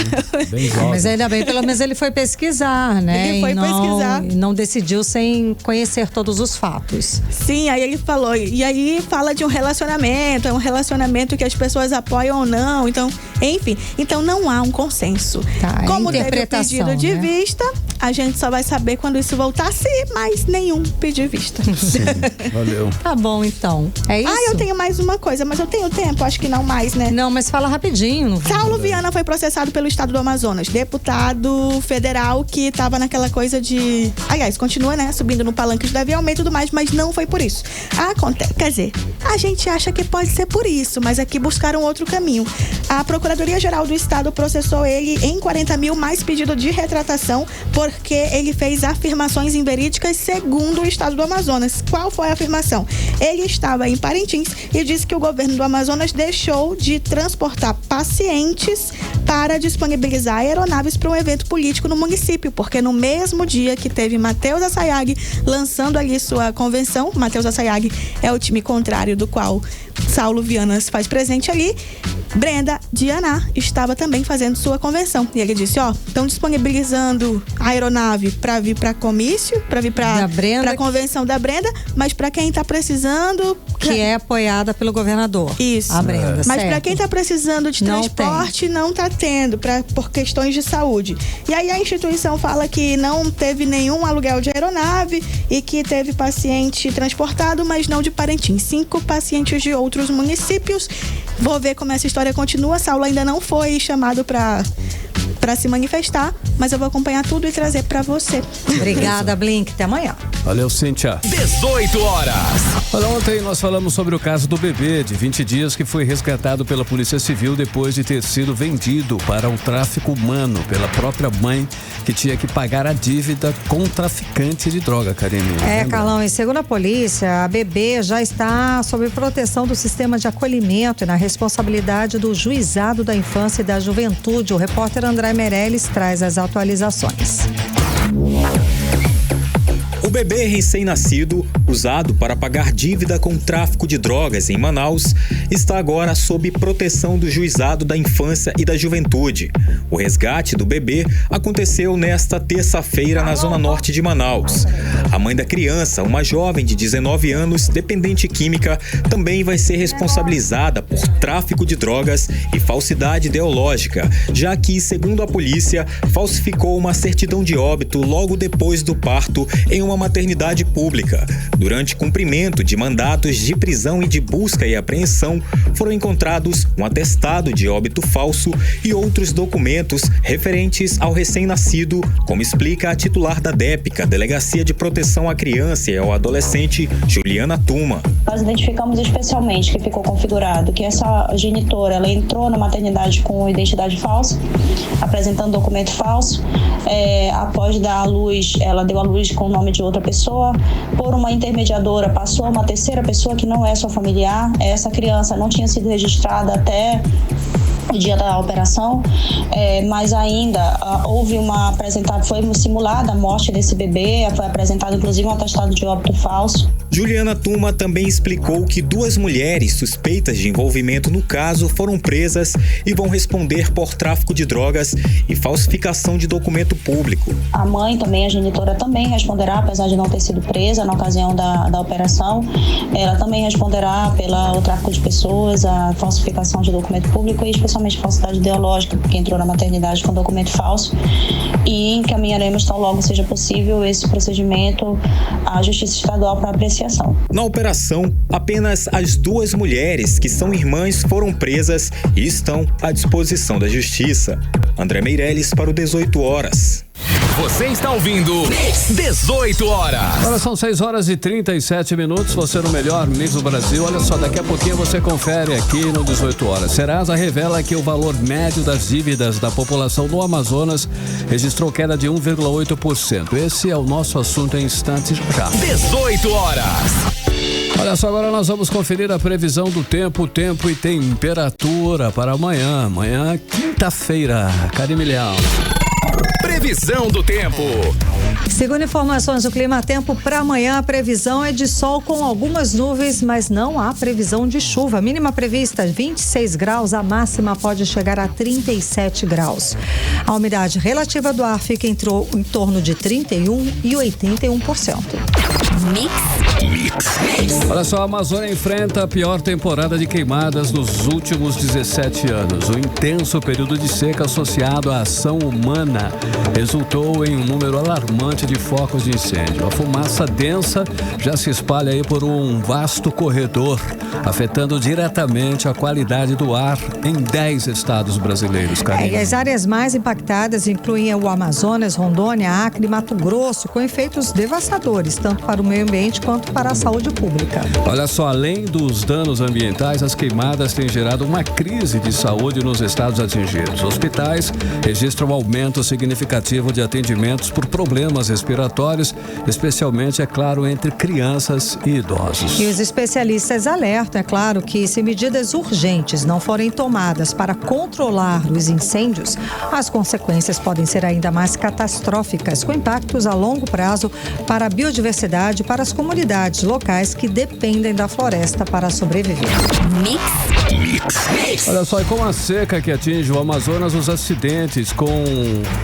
Mas ainda bem, pelo menos ele foi pesquisar, né? Ele foi pesquisar. E não decidiu sem conhecer todos os fatos. Sim, aí ele falou, e aí fala de um relacionamento, é um relacionamento que as pessoas apoiam ou não, então, enfim. Então não há um consenso. Como teve o pedido de vista, a gente só vai saber quando isso voltar, se mais nenhum pedir vista. Sim, valeu. Tá bom, então. É isso? Eu tenho mais uma coisa, mas eu tenho tempo, acho que não mais, né? Não, mas fala rapidinho. Saulo Viana foi processado pelo estado do Amazonas, deputado federal que estava naquela coisa de... Aliás, continua, né, subindo no palanque de Davi Almeida e tudo mais, mas não foi por isso. Quer dizer, a gente acha que pode ser por isso, mas aqui buscaram outro caminho. A Procuradoria-Geral do Estado processou ele em 40 mil mais pedido de retratação porque ele fez afirmações inverídicas segundo o estado do Amazonas. Qual foi a afirmação? Ele estava em Parintins e disse que o governo do Amazonas deixou de transportar pacientes para disponibilizar aeronaves para um evento político no município, porque no mesmo dia que teve Matheus Assayag lançando ali sua convenção, Matheus Assayag é o time contrário do qual Saulo Viana se faz presente ali. Brenda Dianá estava também fazendo sua convenção. E ele disse, estão disponibilizando a aeronave para vir para comício, para vir para a convenção da Brenda, mas para quem está precisando... Que é apoiada pelo governador. Isso. A Brenda, mas para quem está precisando de transporte, não está tendo, por questões de saúde. E aí a instituição fala que não teve nenhum aluguel de aeronave e que teve paciente transportado, mas não de Parintins. 5 pacientes de outros municípios. Vou ver como essa história continua. Saulo ainda não foi chamado para se manifestar, mas eu vou acompanhar tudo e trazer para você. Obrigada, Blink. Até amanhã. Valeu, Cíntia. 18 horas. Olha, ontem nós falamos sobre o caso do bebê de 20 dias que foi resgatado pela Polícia Civil depois de ter sido vendido para o tráfico humano pela própria mãe, que tinha que pagar a dívida com traficante de droga, Karine. Carlão, e segundo a polícia, a bebê já está sob proteção do sistema de acolhimento e na responsabilidade do Juizado da Infância e da Juventude. O repórter André Meirelles traz as atualizações. O bebê recém-nascido, usado para pagar dívida com tráfico de drogas em Manaus, está agora sob proteção do Juizado da Infância e da Juventude. O resgate do bebê aconteceu nesta terça-feira na zona norte de Manaus. A mãe da criança, uma jovem de 19 anos, dependente química, também vai ser responsabilizada por tráfico de drogas e falsidade ideológica, já que, segundo a polícia, falsificou uma certidão de óbito logo depois do parto em uma maternidade pública. Durante cumprimento de mandatos de prisão e de busca e apreensão, foram encontrados um atestado de óbito falso e outros documentos referentes ao recém-nascido, como explica a titular da DEPCA, Delegacia de Proteção à Criança e ao Adolescente, Juliana Tuma. Nós identificamos especialmente que ficou configurado que essa genitora, ela entrou na maternidade com identidade falsa, apresentando documento falso, após dar à luz, ela deu à luz com o nome de outra pessoa, por uma intermediadora passou a uma terceira pessoa que não é sua familiar. Essa criança não tinha sido registrada até o dia da operação, mas ainda foi simulada a morte desse bebê, foi apresentado inclusive um atestado de óbito falso. Juliana Tuma também explicou que 2 mulheres suspeitas de envolvimento no caso foram presas e vão responder por tráfico de drogas e falsificação de documento público. A mãe também, a genitora também responderá, apesar de não ter sido presa na ocasião da operação. Ela também responderá pelo tráfico de pessoas, a falsificação de documento público e especialmente falsidade ideológica, porque entrou na maternidade com documento falso, e encaminharemos tão logo seja possível esse procedimento à Justiça Estadual para apreciação. Na operação, apenas as 2 mulheres que são irmãs foram presas e estão à disposição da Justiça. André Meirelles para o 18 horas. Você está ouvindo 18 horas. Agora são 6 horas e 37 minutos. Você no melhor Mix do Brasil. Olha só, daqui a pouquinho você confere aqui no 18 horas. Serasa revela que o valor médio das dívidas da população do Amazonas registrou queda de 1,8%. Esse é o nosso assunto em instantes já. 18 horas. Olha só, agora nós vamos conferir a previsão do tempo e temperatura para amanhã. Amanhã, quinta-feira. Karine Leão. Previsão do tempo. Segundo informações do Clima Tempo, para amanhã a previsão é de sol com algumas nuvens, mas não há previsão de chuva. A mínima prevista 26 graus, a máxima pode chegar a 37 graus. A umidade relativa do ar fica em torno de 31% e 81%. Mix. Olha só, a Amazônia enfrenta a pior temporada de queimadas nos últimos 17 anos. O intenso período de seca associado à ação humana resultou em um número alarmante de focos de incêndio. A fumaça densa já se espalha aí por um vasto corredor, afetando diretamente a qualidade do ar em 10 estados brasileiros. E as áreas mais impactadas incluem o Amazonas, Rondônia, Acre e Mato Grosso, com efeitos devastadores, tanto para o meio ambiente quanto para a saúde pública. Olha só, além dos danos ambientais, as queimadas têm gerado uma crise de saúde nos estados atingidos. Hospitais registram um aumento significativo de atendimentos por problemas respiratórios, especialmente, é claro, entre crianças e idosos. E os especialistas alertam, é claro, que se medidas urgentes não forem tomadas para controlar os incêndios, as consequências podem ser ainda mais catastróficas, com impactos a longo prazo para a biodiversidade, para as comunidades locais que dependem da floresta para sobreviver. Olha só, e com a seca que atinge o Amazonas, os acidentes com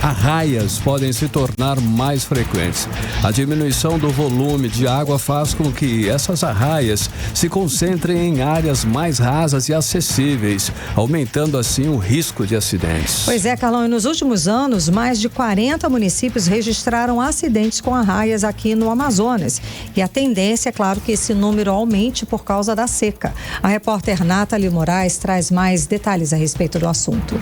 arraias podem se tornar mais frequentes. A diminuição do volume de água faz com que essas arraias se concentrem em áreas mais rasas e acessíveis, aumentando assim o risco de acidentes. Pois é, Carlão, e nos últimos anos, mais de 40 municípios registraram acidentes com arraias aqui no Amazonas. E a tendência é, claro, que esse número aumente por causa da seca. A repórter Nathalie Moraes traz mais detalhes a respeito do assunto.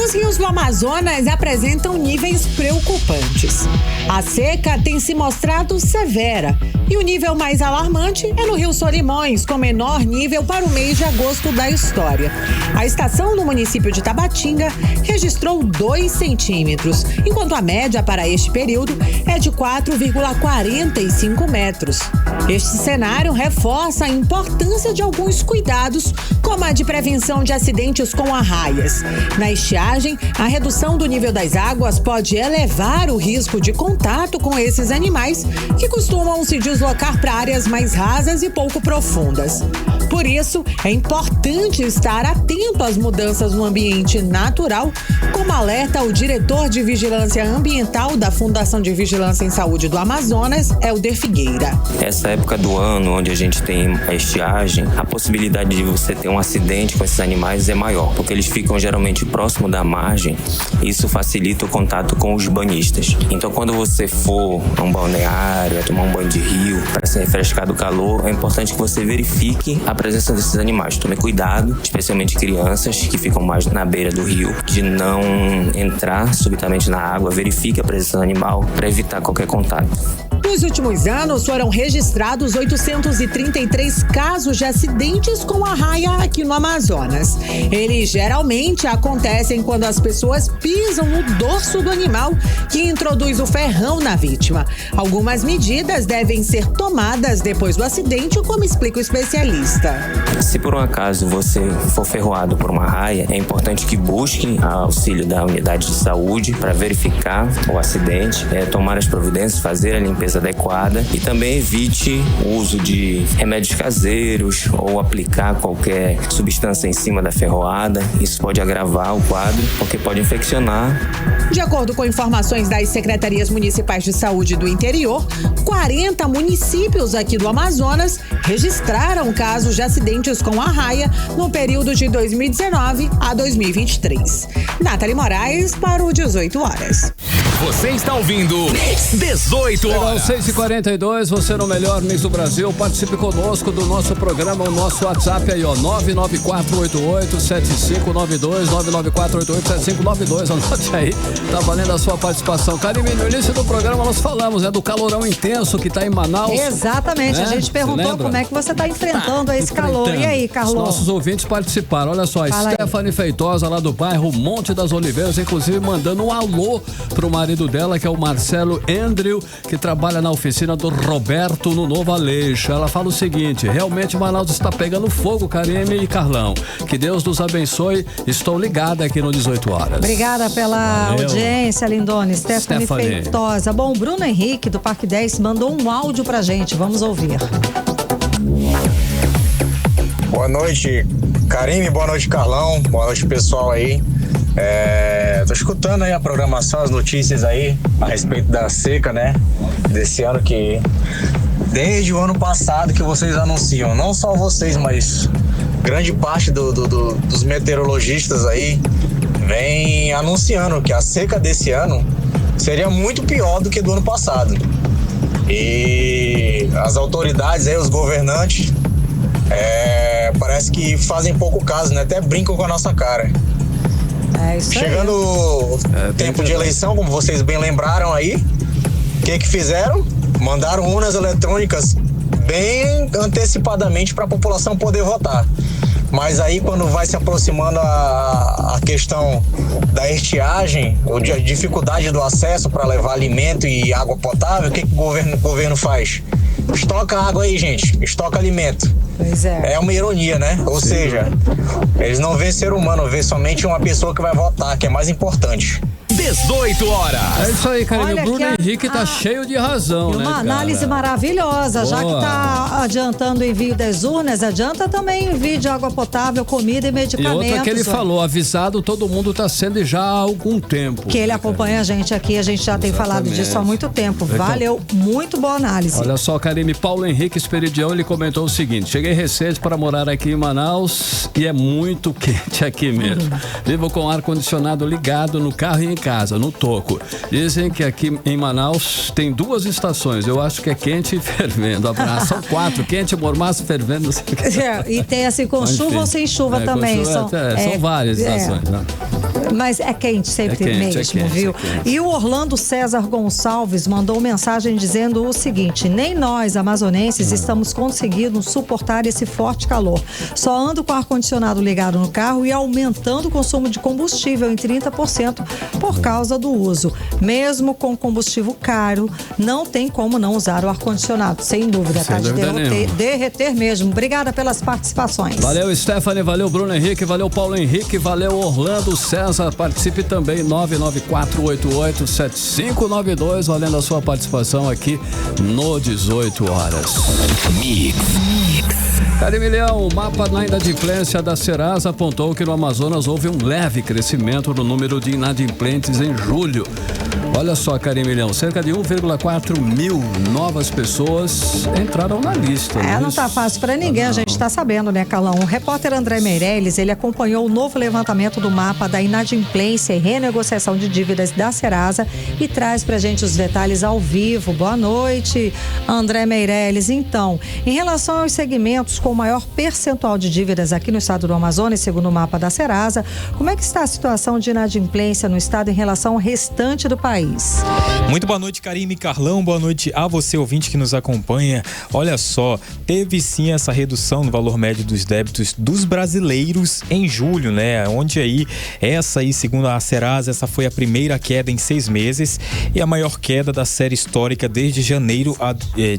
Os rios do Amazonas apresentam níveis preocupantes. A seca tem se mostrado severa e o nível mais alarmante é no Rio Solimões, com menor nível para o mês de agosto da história. A estação no município de Tabatinga registrou 2 centímetros, enquanto a média para este período é de 4,45 metros. Este cenário reforça a importância de alguns cuidados, como a de prevenção de acidentes com arraias. Na estiagem, a redução do nível das águas pode elevar o risco de contato com esses animais, que costumam se deslocar para áreas mais rasas e pouco profundas. Por isso, é importante estar atento às mudanças no ambiente natural, como alerta o diretor de Vigilância Ambiental da Fundação de Vigilância em Saúde do Amazonas, Helder Figueira. Essa época do ano, onde a gente tem a estiagem, a possibilidade de você ter um acidente com esses animais é maior, porque eles ficam geralmente próximo da margem, e isso facilita o contato com os banhistas. Então, quando você for a um balneário, a tomar um banho de rio, para se refrescar do calor, é importante que você verifique a presença desses animais. Tome cuidado, especialmente crianças que ficam mais na beira do rio, de não entrar subitamente na água. Verifique a presença do animal para evitar qualquer contato. Nos últimos anos, foram registrados 833 casos de acidentes com arraia aqui no Amazonas. Eles geralmente acontecem quando as pessoas pisam no dorso do animal, que introduz o ferrão na vítima. Algumas medidas devem ser tomadas depois do acidente, como explica o especialista. Se por um acaso você for ferroado por uma arraia, é importante que busque auxílio da unidade de saúde para verificar o acidente, tomar as providências, fazer a limpeza adequada e também evite o uso de remédios caseiros ou aplicar qualquer substância em cima da ferroada. Isso pode agravar o quadro, porque pode infeccionar. De acordo com informações das secretarias municipais de saúde do interior, 40 municípios aqui do Amazonas registraram casos de acidentes com arraia no período de 2019 a 2023. Nathalie Moraes para o 18 horas. Você está ouvindo 18 horas. 6h42, você no melhor mix do Brasil. Participe conosco do nosso programa, o nosso WhatsApp aí, ó, 994887592, 994887592. Anote aí, tá valendo a sua participação. Karime, no início do programa nós falamos, do calorão intenso que tá em Manaus. Exatamente, né? A gente perguntou como é que você tá enfrentando esse calor. E aí, Carlão? Os nossos ouvintes participaram. Olha só, Stephanie Feitosa, lá do bairro Monte das Oliveiras, inclusive mandando um alô pro marido dela, que é o Marcelo Andrew, que trabalha na oficina do Roberto no Novo Aleixo. Ela fala o seguinte: realmente Manaus está pegando fogo, Karime e Carlão. Que Deus nos abençoe. Estou ligada aqui no 18 horas. Obrigada pela audiência, lindona. Stephanie Feitosa. Bom, o Bruno Henrique, do Parque 10, mandou um áudio pra gente. Vamos ouvir. Boa noite, Karime. Boa noite, Carlão. Boa noite, pessoal aí. Tô escutando aí a programação, as notícias aí a respeito da seca, né? Desse ano, que desde o ano passado que vocês anunciam, não só vocês, mas grande parte dos meteorologistas aí vem anunciando que a seca desse ano seria muito pior do que do ano passado. E as autoridades aí, os governantes, parece que fazem pouco caso, né? Até brincam com a nossa cara. Chegando o tempo de eleição, como vocês bem lembraram aí, o que fizeram? Mandaram urnas eletrônicas bem antecipadamente para a população poder votar. Mas aí, quando vai se aproximando a questão da estiagem, ou de dificuldade do acesso para levar alimento e água potável, o que o governo faz? Estoca água aí, gente. Estoca alimento. Pois é. É uma ironia, né? Ou seja, eles não vêem ser humano, vê somente uma pessoa que vai votar, que é mais importante. 18 horas. É isso aí, Karine. O Bruno Henrique tá cheio de razão, né, uma análise maravilhosa. Já que tá adiantando o envio das urnas, adianta também o envio de água potável, comida e medicamentos. E outra que ele falou, avisado, todo mundo tá sendo já há algum tempo. Que ele acompanha a gente aqui, a gente já tem falado disso há muito tempo. Valeu, muito boa análise. Olha só, Karine, Paulo Henrique Esperidião, ele comentou o seguinte: cheguei recente para morar aqui em Manaus e é muito quente aqui mesmo. Vivo com ar-condicionado ligado no carro e em casa, no toco. Dizem que aqui em Manaus tem 2 estações, eu acho que é quente e fervendo. Abraço. São 4, quente, mormaço, fervendo. E tem assim com chuva ou sem chuva também. São várias estações, né? Mas é quente sempre mesmo, viu? E o Orlando César Gonçalves mandou mensagem dizendo o seguinte: nem nós, amazonenses, estamos conseguindo suportar esse forte calor. Só ando com o ar-condicionado ligado no carro e aumentando o consumo de combustível em 30% por causa do uso. Mesmo com combustível caro, não tem como não usar o ar-condicionado, sem dúvida, tá? De derreter mesmo. Obrigada pelas participações. Valeu, Stephanie, valeu, Bruno Henrique, valeu, Paulo Henrique, valeu, Orlando César. Participe também, 994887592, valendo a sua participação aqui no 18 horas. Mix. Carimilhão, o mapa na inadimplência da Serasa apontou que no Amazonas houve um leve crescimento no número de inadimplentes em julho. Olha só, Carimilhão, cerca de 1,4 mil novas pessoas entraram na lista. Não tá fácil para ninguém, a gente tá sabendo, né, Carlão? O repórter André Meirelles, ele acompanhou o novo levantamento do mapa da inadimplência e renegociação de dívidas da Serasa e traz pra gente os detalhes ao vivo. Boa noite, André Meirelles. Então, em relação aos segmentos com maior percentual de dívidas aqui no estado do Amazonas, segundo o mapa da Serasa, como é que está a situação de inadimplência no estado em relação ao restante do país? Muito boa noite, Karine e Carlão. Boa noite a você, ouvinte que nos acompanha. Olha só, teve sim essa redução no valor médio dos débitos dos brasileiros em julho, né? Onde aí, segundo a Serasa, essa foi a primeira queda em 6 meses e a maior queda da série histórica desde janeiro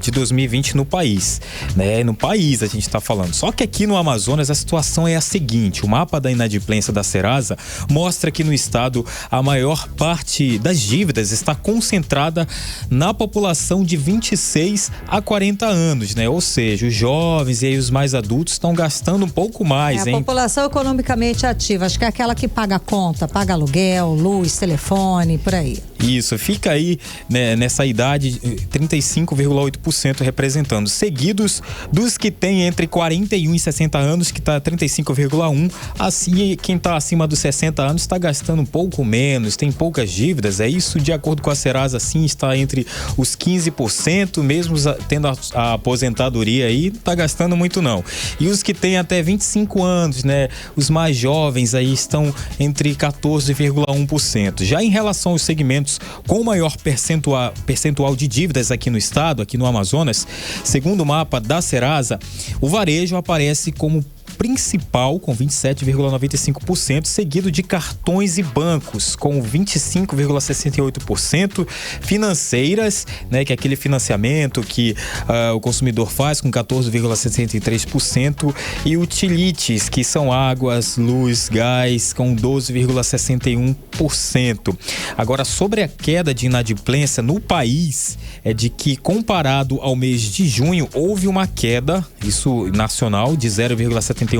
de 2020 no país, né? No país a gente está falando. Só que aqui no Amazonas a situação é a seguinte: o mapa da inadimplência da Serasa mostra que no estado a maior parte das dívidas está concentrada na população de 26 a 40 anos, né? Ou seja, os jovens e aí os mais adultos estão gastando um pouco mais, hein? A população economicamente ativa, acho que é aquela que paga conta, paga aluguel, luz, telefone, por aí. Isso, fica aí, né, nessa idade 35,8% representando, seguidos dos que têm entre 41 e 60 anos, que está 35,1%. Assim, quem está acima dos 60 anos está gastando um pouco menos, tem poucas dívidas. É isso, de acordo com a Serasa, sim, está entre os 15%, mesmo tendo a aposentadoria aí, não está gastando muito não. E os que têm até 25 anos, né, os mais jovens aí estão entre 14,1%. Já em relação aos segmentos com maior percentual de dívidas aqui no estado, aqui no Amazonas, segundo o mapa da Serasa, o varejo aparece como principal com 27,95%, seguido de cartões e bancos com 25,68%, financeiras, né, que é aquele financiamento que o consumidor faz, com 14,63%, e utilities, que são águas, luz, gás, com 12,61%. Agora, sobre a queda de inadimplência no país, é de que comparado ao mês de junho houve uma queda, isso nacional, de 0,71%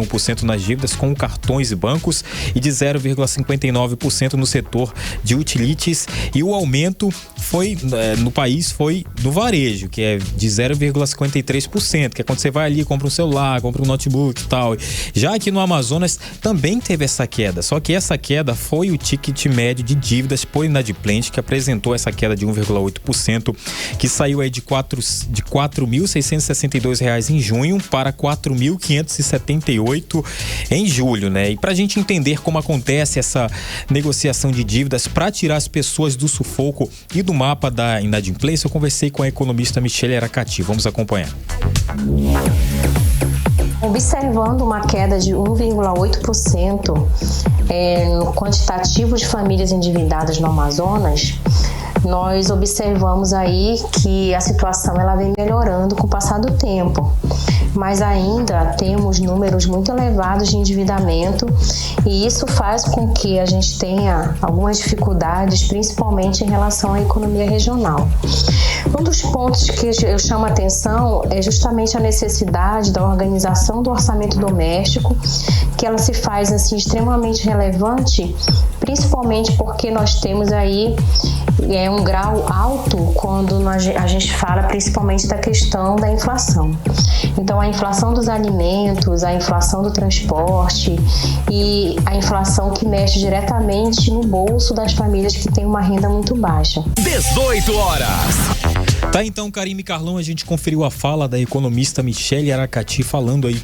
nas dívidas com cartões e bancos e de 0,59% no setor de utilities, e o aumento foi no país foi no varejo, que é de 0,53%, que é quando você vai ali, compra um celular, compra um notebook e tal. Já aqui no Amazonas também teve essa queda, só que essa queda foi o ticket médio de dívidas por inadimplente, que apresentou essa queda de 1,8%, que saiu aí de R$ 4.662 em junho para R$ 4.578 em julho, né? E pra gente entender como acontece essa negociação de dívidas para tirar as pessoas do sufoco e do mapa da inadimplência, eu conversei com a economista Michele Aracati. Vamos acompanhar. Observando uma queda de 1,8% no quantitativo de famílias endividadas no Amazonas, nós observamos aí que a situação ela vem melhorando com o passar do tempo, mas ainda temos números muito elevados de endividamento e isso faz com que a gente tenha algumas dificuldades, principalmente em relação à economia regional. Um dos pontos que eu chamo a atenção é justamente a necessidade da organização do orçamento doméstico, que ela se faz assim extremamente relevante, principalmente porque nós temos aí um grau alto quando a gente fala principalmente da questão da inflação. Então, a inflação dos alimentos, a inflação do transporte e a inflação que mexe diretamente no bolso das famílias que têm uma renda muito baixa. 18 horas. Tá, então, Karime e Carlão, a gente conferiu a fala da economista Michele Aracati falando aí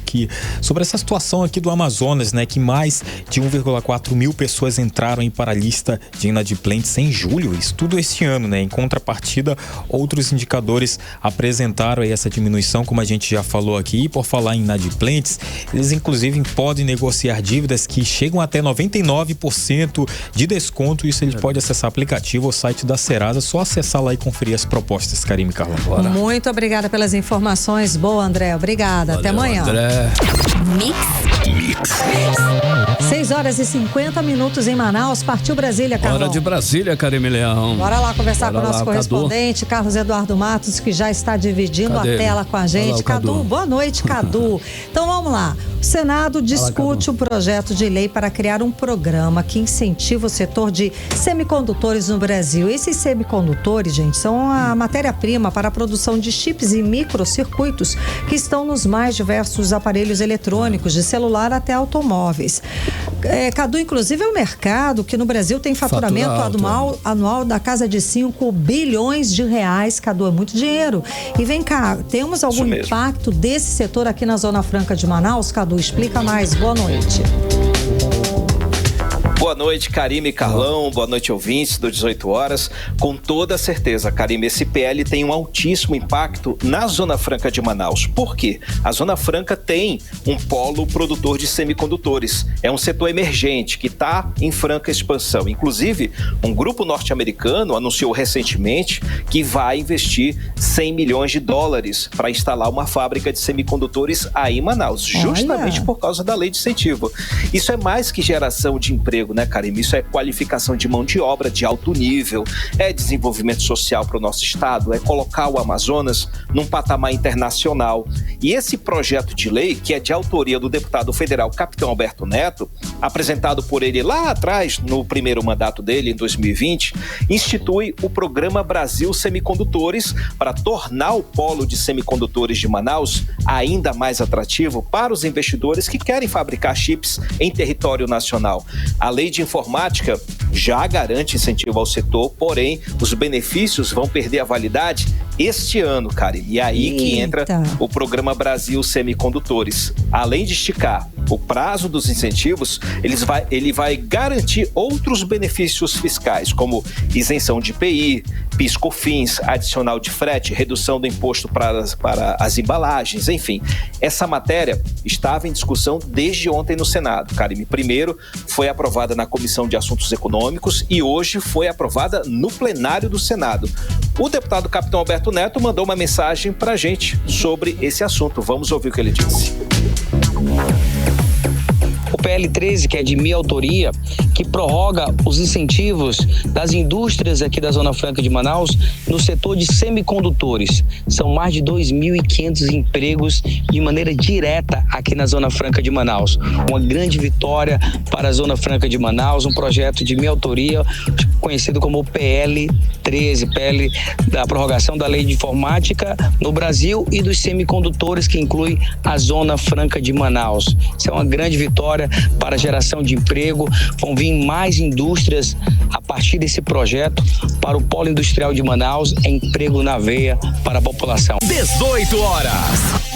sobre essa situação aqui do Amazonas, né, que mais de 1,4 mil pessoas entraram aí para a lista de inadimplentes em julho, isso tudo esse ano, né? Em contrapartida, outros indicadores apresentaram aí essa diminuição, como a gente já falou aqui. E por falar em inadimplentes, eles inclusive podem negociar dívidas que chegam até 99% de desconto. Isso ele pode acessar o aplicativo ou site da Serasa, só acessar lá e conferir as propostas, Karime, Carlão. Bora. Muito obrigada pelas informações. Boa, André. Obrigada. Valeu, até amanhã. André. Mix. 6 horas e 50 minutos em Manaus. Partiu Brasília, Carlão. Hora de Brasília, Karime Leão. Bora lá conversar com o nosso correspondente, Cadu. Carlos Eduardo Matos, que já está dividindo a tela com a gente. Cadu, boa noite, Cadu. Então vamos lá. O Senado discute o projeto de lei para criar um programa que incentiva o setor de semicondutores no Brasil. Esses semicondutores, gente, são a matéria-prima para a produção de chips e microcircuitos que estão nos mais diversos aparelhos eletrônicos, de celular até automóveis. Cadu, inclusive, é um mercado que no Brasil tem faturamento anual da casa de 5 bilhões de reais. Cadu, é muito dinheiro. E vem cá, temos algum impacto desse setor aqui na Zona Franca de Manaus? Cadu, explica mais. Boa noite. Boa noite, Karime e Carlão. Boa noite, ouvintes do 18 horas. Com toda certeza, Karime, esse PL tem um altíssimo impacto na Zona Franca de Manaus. Por quê? A Zona Franca tem um polo produtor de semicondutores. É um setor emergente que está em franca expansão. Inclusive, um grupo norte-americano anunciou recentemente que vai investir 100 milhões de dólares para instalar uma fábrica de semicondutores aí em Manaus, justamente por causa da lei de incentivo. Isso é mais que geração de emprego, né, Karime? Isso é qualificação de mão de obra de alto nível, é desenvolvimento social para o nosso estado, é colocar o Amazonas num patamar internacional. E esse projeto de lei, que é de autoria do deputado federal Capitão Alberto Neto, apresentado por ele lá atrás, no primeiro mandato dele, em 2020, institui o Programa Brasil Semicondutores para tornar o polo de semicondutores de Manaus ainda mais atrativo para os investidores que querem fabricar chips em território nacional. A lei de informática já garante incentivo ao setor, porém, os benefícios vão perder a validade este ano, Karime. E aí que entra o Programa Brasil Semicondutores. Além de esticar o prazo dos incentivos, ele vai garantir outros benefícios fiscais, como isenção de IPI, PIS/COFINS, adicional de frete, redução do imposto para as embalagens, enfim. Essa matéria estava em discussão desde ontem no Senado, Karime. Primeiro foi aprovada na Comissão de Assuntos Econômicos e hoje foi aprovada no plenário do Senado. O deputado Capitão Alberto Neto mandou uma mensagem para a gente sobre esse assunto. Vamos ouvir o que ele disse. O PL 13, que é de minha autoria, que prorroga os incentivos das indústrias aqui da Zona Franca de Manaus no setor de semicondutores. São mais de 2.500 empregos de maneira direta aqui na Zona Franca de Manaus. Uma grande vitória para a Zona Franca de Manaus, um projeto de minha autoria, conhecido como PL 13, PL da prorrogação da Lei de Informática no Brasil e dos semicondutores, que inclui a Zona Franca de Manaus. Isso é uma grande vitória para a geração de emprego. Vão vir mais indústrias a partir desse projeto para o polo industrial de Manaus. É emprego na veia para a população. 18 horas.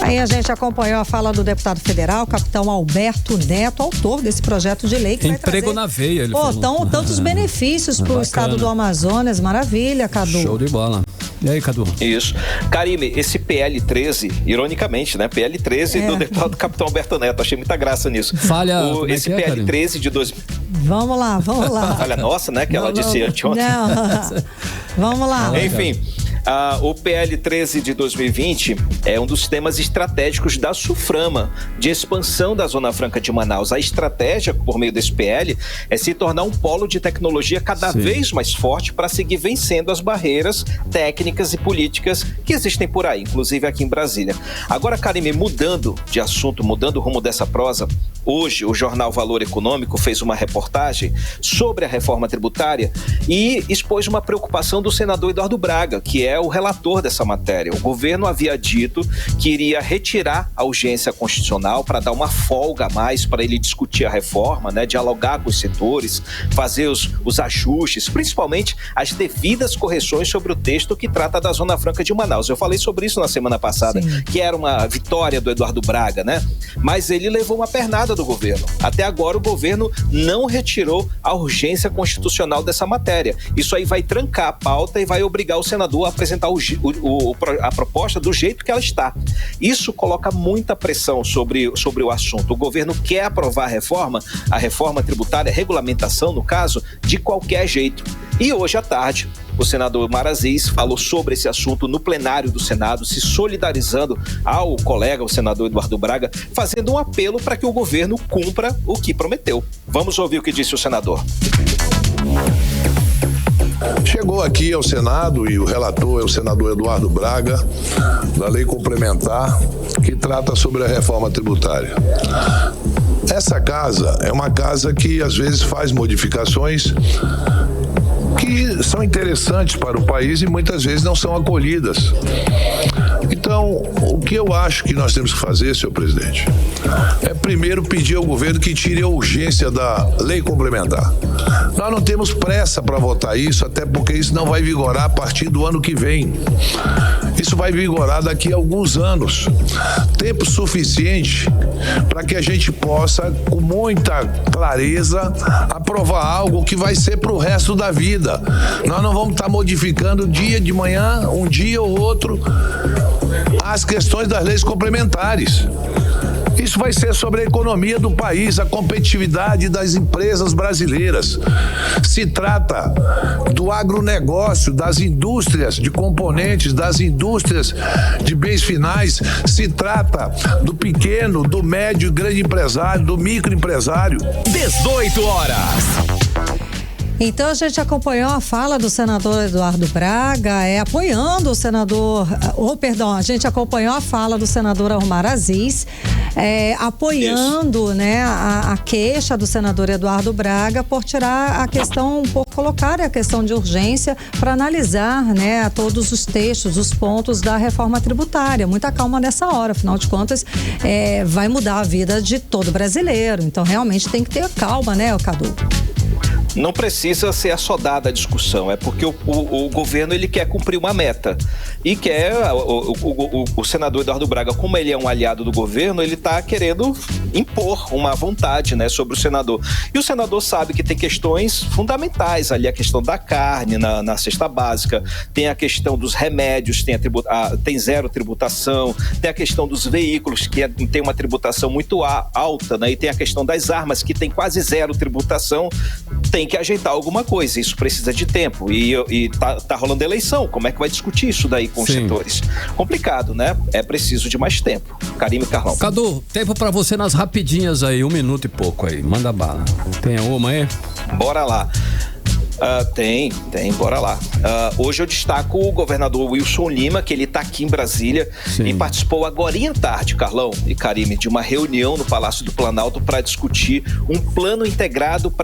Aí a gente acompanhou a fala do deputado federal, Capitão Alberto Neto, autor desse projeto de lei que emprego vai trazer... na veia, ele falou. Tantos benefícios para o estado do Amazonas. Maravilha, Cadu. Show de bola. E aí, Cadu? Isso. Karime, esse PL 13, ironicamente, né? PL 13 do deputado Capitão Alberto Neto. Achei muita graça nisso. Esse PL 13 de 2000. Vamos lá. Falha nossa, né? Que ela disse anteontem. Não. Vamos lá. Enfim. O PL 13 de 2020 é um dos temas estratégicos da SUFRAMA, de expansão da Zona Franca de Manaus. A estratégia, por meio desse PL, é se tornar um polo de tecnologia cada vez mais forte para seguir vencendo as barreiras técnicas e políticas que existem por aí, inclusive aqui em Brasília. Agora, Karime, mudando de assunto, mudando o rumo dessa prosa, hoje o jornal Valor Econômico fez uma reportagem sobre a reforma tributária e expôs uma preocupação do senador Eduardo Braga, que é o relator dessa matéria. O governo havia dito que iria retirar a urgência constitucional para dar uma folga a mais para ele discutir a reforma, né, dialogar com os setores, fazer os ajustes, principalmente as devidas correções sobre o texto que trata da Zona Franca de Manaus. Eu falei sobre isso na semana passada, que era uma vitória do Eduardo Braga, né? Mas ele levou uma pernada do governo. Até agora o governo não retirou a urgência constitucional dessa matéria. Isso aí vai trancar a pauta e vai obrigar o senador a apresentar a proposta do jeito que ela está. Isso coloca muita pressão sobre o assunto. O governo quer aprovar a reforma tributária, a regulamentação, no caso, de qualquer jeito. E hoje à tarde, o senador Omar Aziz falou sobre esse assunto no plenário do Senado, se solidarizando ao colega, o senador Eduardo Braga, fazendo um apelo para que o governo cumpra o que prometeu. Vamos ouvir o que disse o senador. Chegou aqui ao Senado e o relator é o senador Eduardo Braga, da lei complementar que trata sobre a reforma tributária. Essa casa é uma casa que às vezes faz modificações que são interessantes para o país e muitas vezes não são acolhidas. Então, o que eu acho que nós temos que fazer, senhor presidente, é primeiro pedir ao governo que tire a urgência da lei complementar. Nós não temos pressa para votar isso, até porque isso não vai vigorar a partir do ano que vem. Isso vai vigorar daqui a alguns anos. Tempo suficiente para que a gente possa, com muita clareza, aprovar algo que vai ser para o resto da vida. Nós não vamos estar modificando dia de manhã, um dia ou outro, as questões das leis complementares. Isso vai ser sobre a economia do país, a competitividade das empresas brasileiras. Se trata do agronegócio, das indústrias de componentes, das indústrias de bens finais. Se trata do pequeno, do médio e grande empresário, do microempresário. 18 horas. Então a gente acompanhou a fala do senador Eduardo Braga, apoiando o senador, a gente acompanhou a fala do senador Omar Aziz, apoiando, né, a queixa do senador Eduardo Braga por tirar a questão, por colocar a questão de urgência para analisar, né, todos os textos, os pontos da reforma tributária. Muita calma nessa hora, afinal de contas, vai mudar a vida de todo brasileiro. Então realmente tem que ter calma, né, Cadu? Não precisa ser assodada a discussão, é porque o governo ele quer cumprir uma meta e quer, o senador Eduardo Braga, como ele é um aliado do governo, ele está querendo impor uma vontade, né, sobre o senador. E o senador sabe que tem questões fundamentais ali, a questão da carne na cesta básica, tem a questão dos remédios, tem zero tributação, tem a questão dos veículos, que tem uma tributação muito alta, né, e tem a questão das armas, que tem quase zero tributação. Tem que ajeitar alguma coisa, isso precisa de tempo e tá rolando eleição, como é que vai discutir isso daí com os setores? Complicado, né? É preciso de mais tempo. Karime, Carlão. Cadu, tempo pra você nas rapidinhas aí, 1 minuto e pouco aí, manda bala. Tem uma aí? Bora lá. Tem, bora lá. Hoje eu destaco o governador Wilson Lima, que ele está aqui em Brasília e participou agorinha à tarde, Carlão e Karime, de uma reunião no Palácio do Planalto para discutir um plano integrado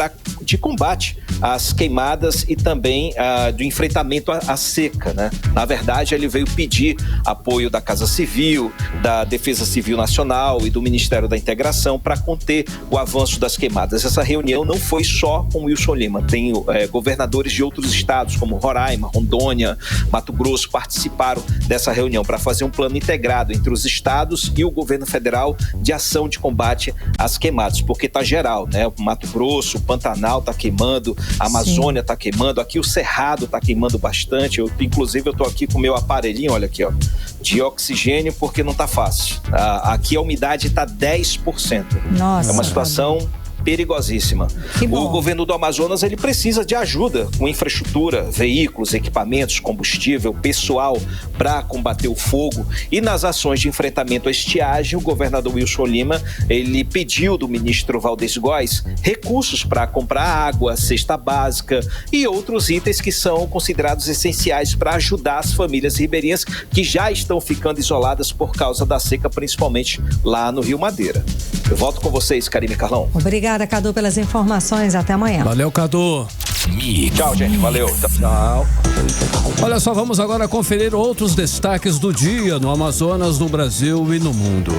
de combate às queimadas e também do enfrentamento à seca, né? Na verdade, ele veio pedir apoio da Casa Civil, da Defesa Civil Nacional e do Ministério da Integração para conter o avanço das queimadas. Essa reunião não foi só com o Wilson Lima, tem governador governadores de outros estados, como Roraima, Rondônia, Mato Grosso, participaram dessa reunião para fazer um plano integrado entre os estados e o governo federal de ação de combate às queimadas, porque está geral, né? O Mato Grosso, o Pantanal está queimando, a Amazônia está queimando, aqui o Cerrado está queimando bastante. Inclusive, eu estou aqui com o meu aparelhinho, olha aqui, ó, de oxigênio, porque não está fácil. Aqui a umidade está 10%. Nossa, é uma situação perigosíssima. O governo do Amazonas, ele precisa de ajuda com infraestrutura, veículos, equipamentos, combustível, pessoal para combater o fogo. E nas ações de enfrentamento à estiagem, o governador Wilson Lima, ele pediu do ministro Valdez Góes recursos para comprar água, cesta básica e outros itens que são considerados essenciais para ajudar as famílias ribeirinhas que já estão ficando isoladas por causa da seca, principalmente lá no Rio Madeira. Eu volto com vocês, Karine e Carlão. Obrigada, Cadu, pelas informações. Até amanhã. Valeu, Cadu. Tchau, gente. Valeu. Tchau. Olha só, vamos agora conferir outros destaques do dia no Amazonas, no Brasil e no mundo.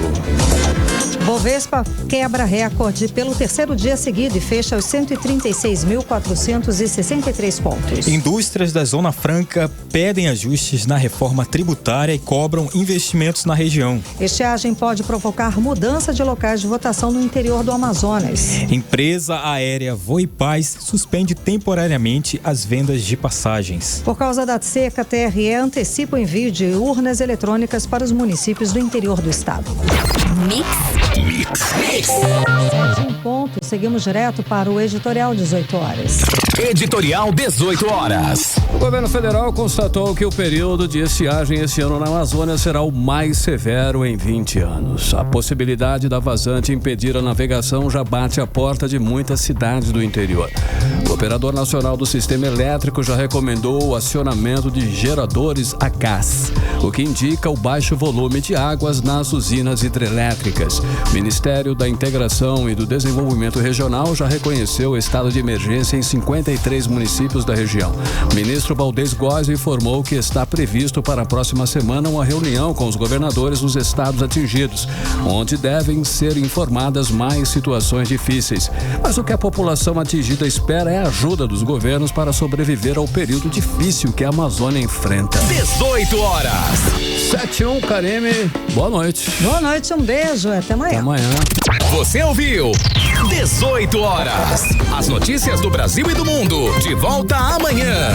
Bovespa quebra recorde pelo terceiro dia seguido e fecha os 136.463 pontos. Indústrias da Zona Franca pedem ajustes na reforma tributária e cobram investimentos na região. Estiagem pode provocar mudança de locais de votação no interior do Amazonas. Empresa aérea Voipaz suspende temporariamente as vendas de passagens. Por causa da seca, a TRE antecipa o envio de urnas eletrônicas para os municípios do interior do estado. Mix. Um ponto. Seguimos direto para o editorial 18 horas. Editorial 18 horas. O governo federal constatou que o período de estiagem esse ano na Amazônia será o mais severo em 20 anos. A possibilidade da vazante impedir a navegação já bate a porta de muitas cidades do interior. O Operador Nacional do Sistema Elétrico já recomendou o acionamento de geradores a gás, o que indica o baixo volume de águas nas usinas hidrelétricas. O Ministério da Integração e do Desenvolvimento Regional já reconheceu o estado de emergência em 53 municípios da região. O ministro Valdez Góes informou que está previsto para a próxima semana uma reunião com os governadores dos estados atingidos, onde devem ser informadas mais situações difíceis. Mas o que a população atingida espera é a ajuda dos governos para sobreviver ao período difícil que a Amazônia enfrenta. 18 horas. 7-1, Karime. Boa noite. Boa noite, um beijo. Até amanhã. Até amanhã. Você ouviu 18 horas. As notícias do Brasil e do mundo. De volta amanhã.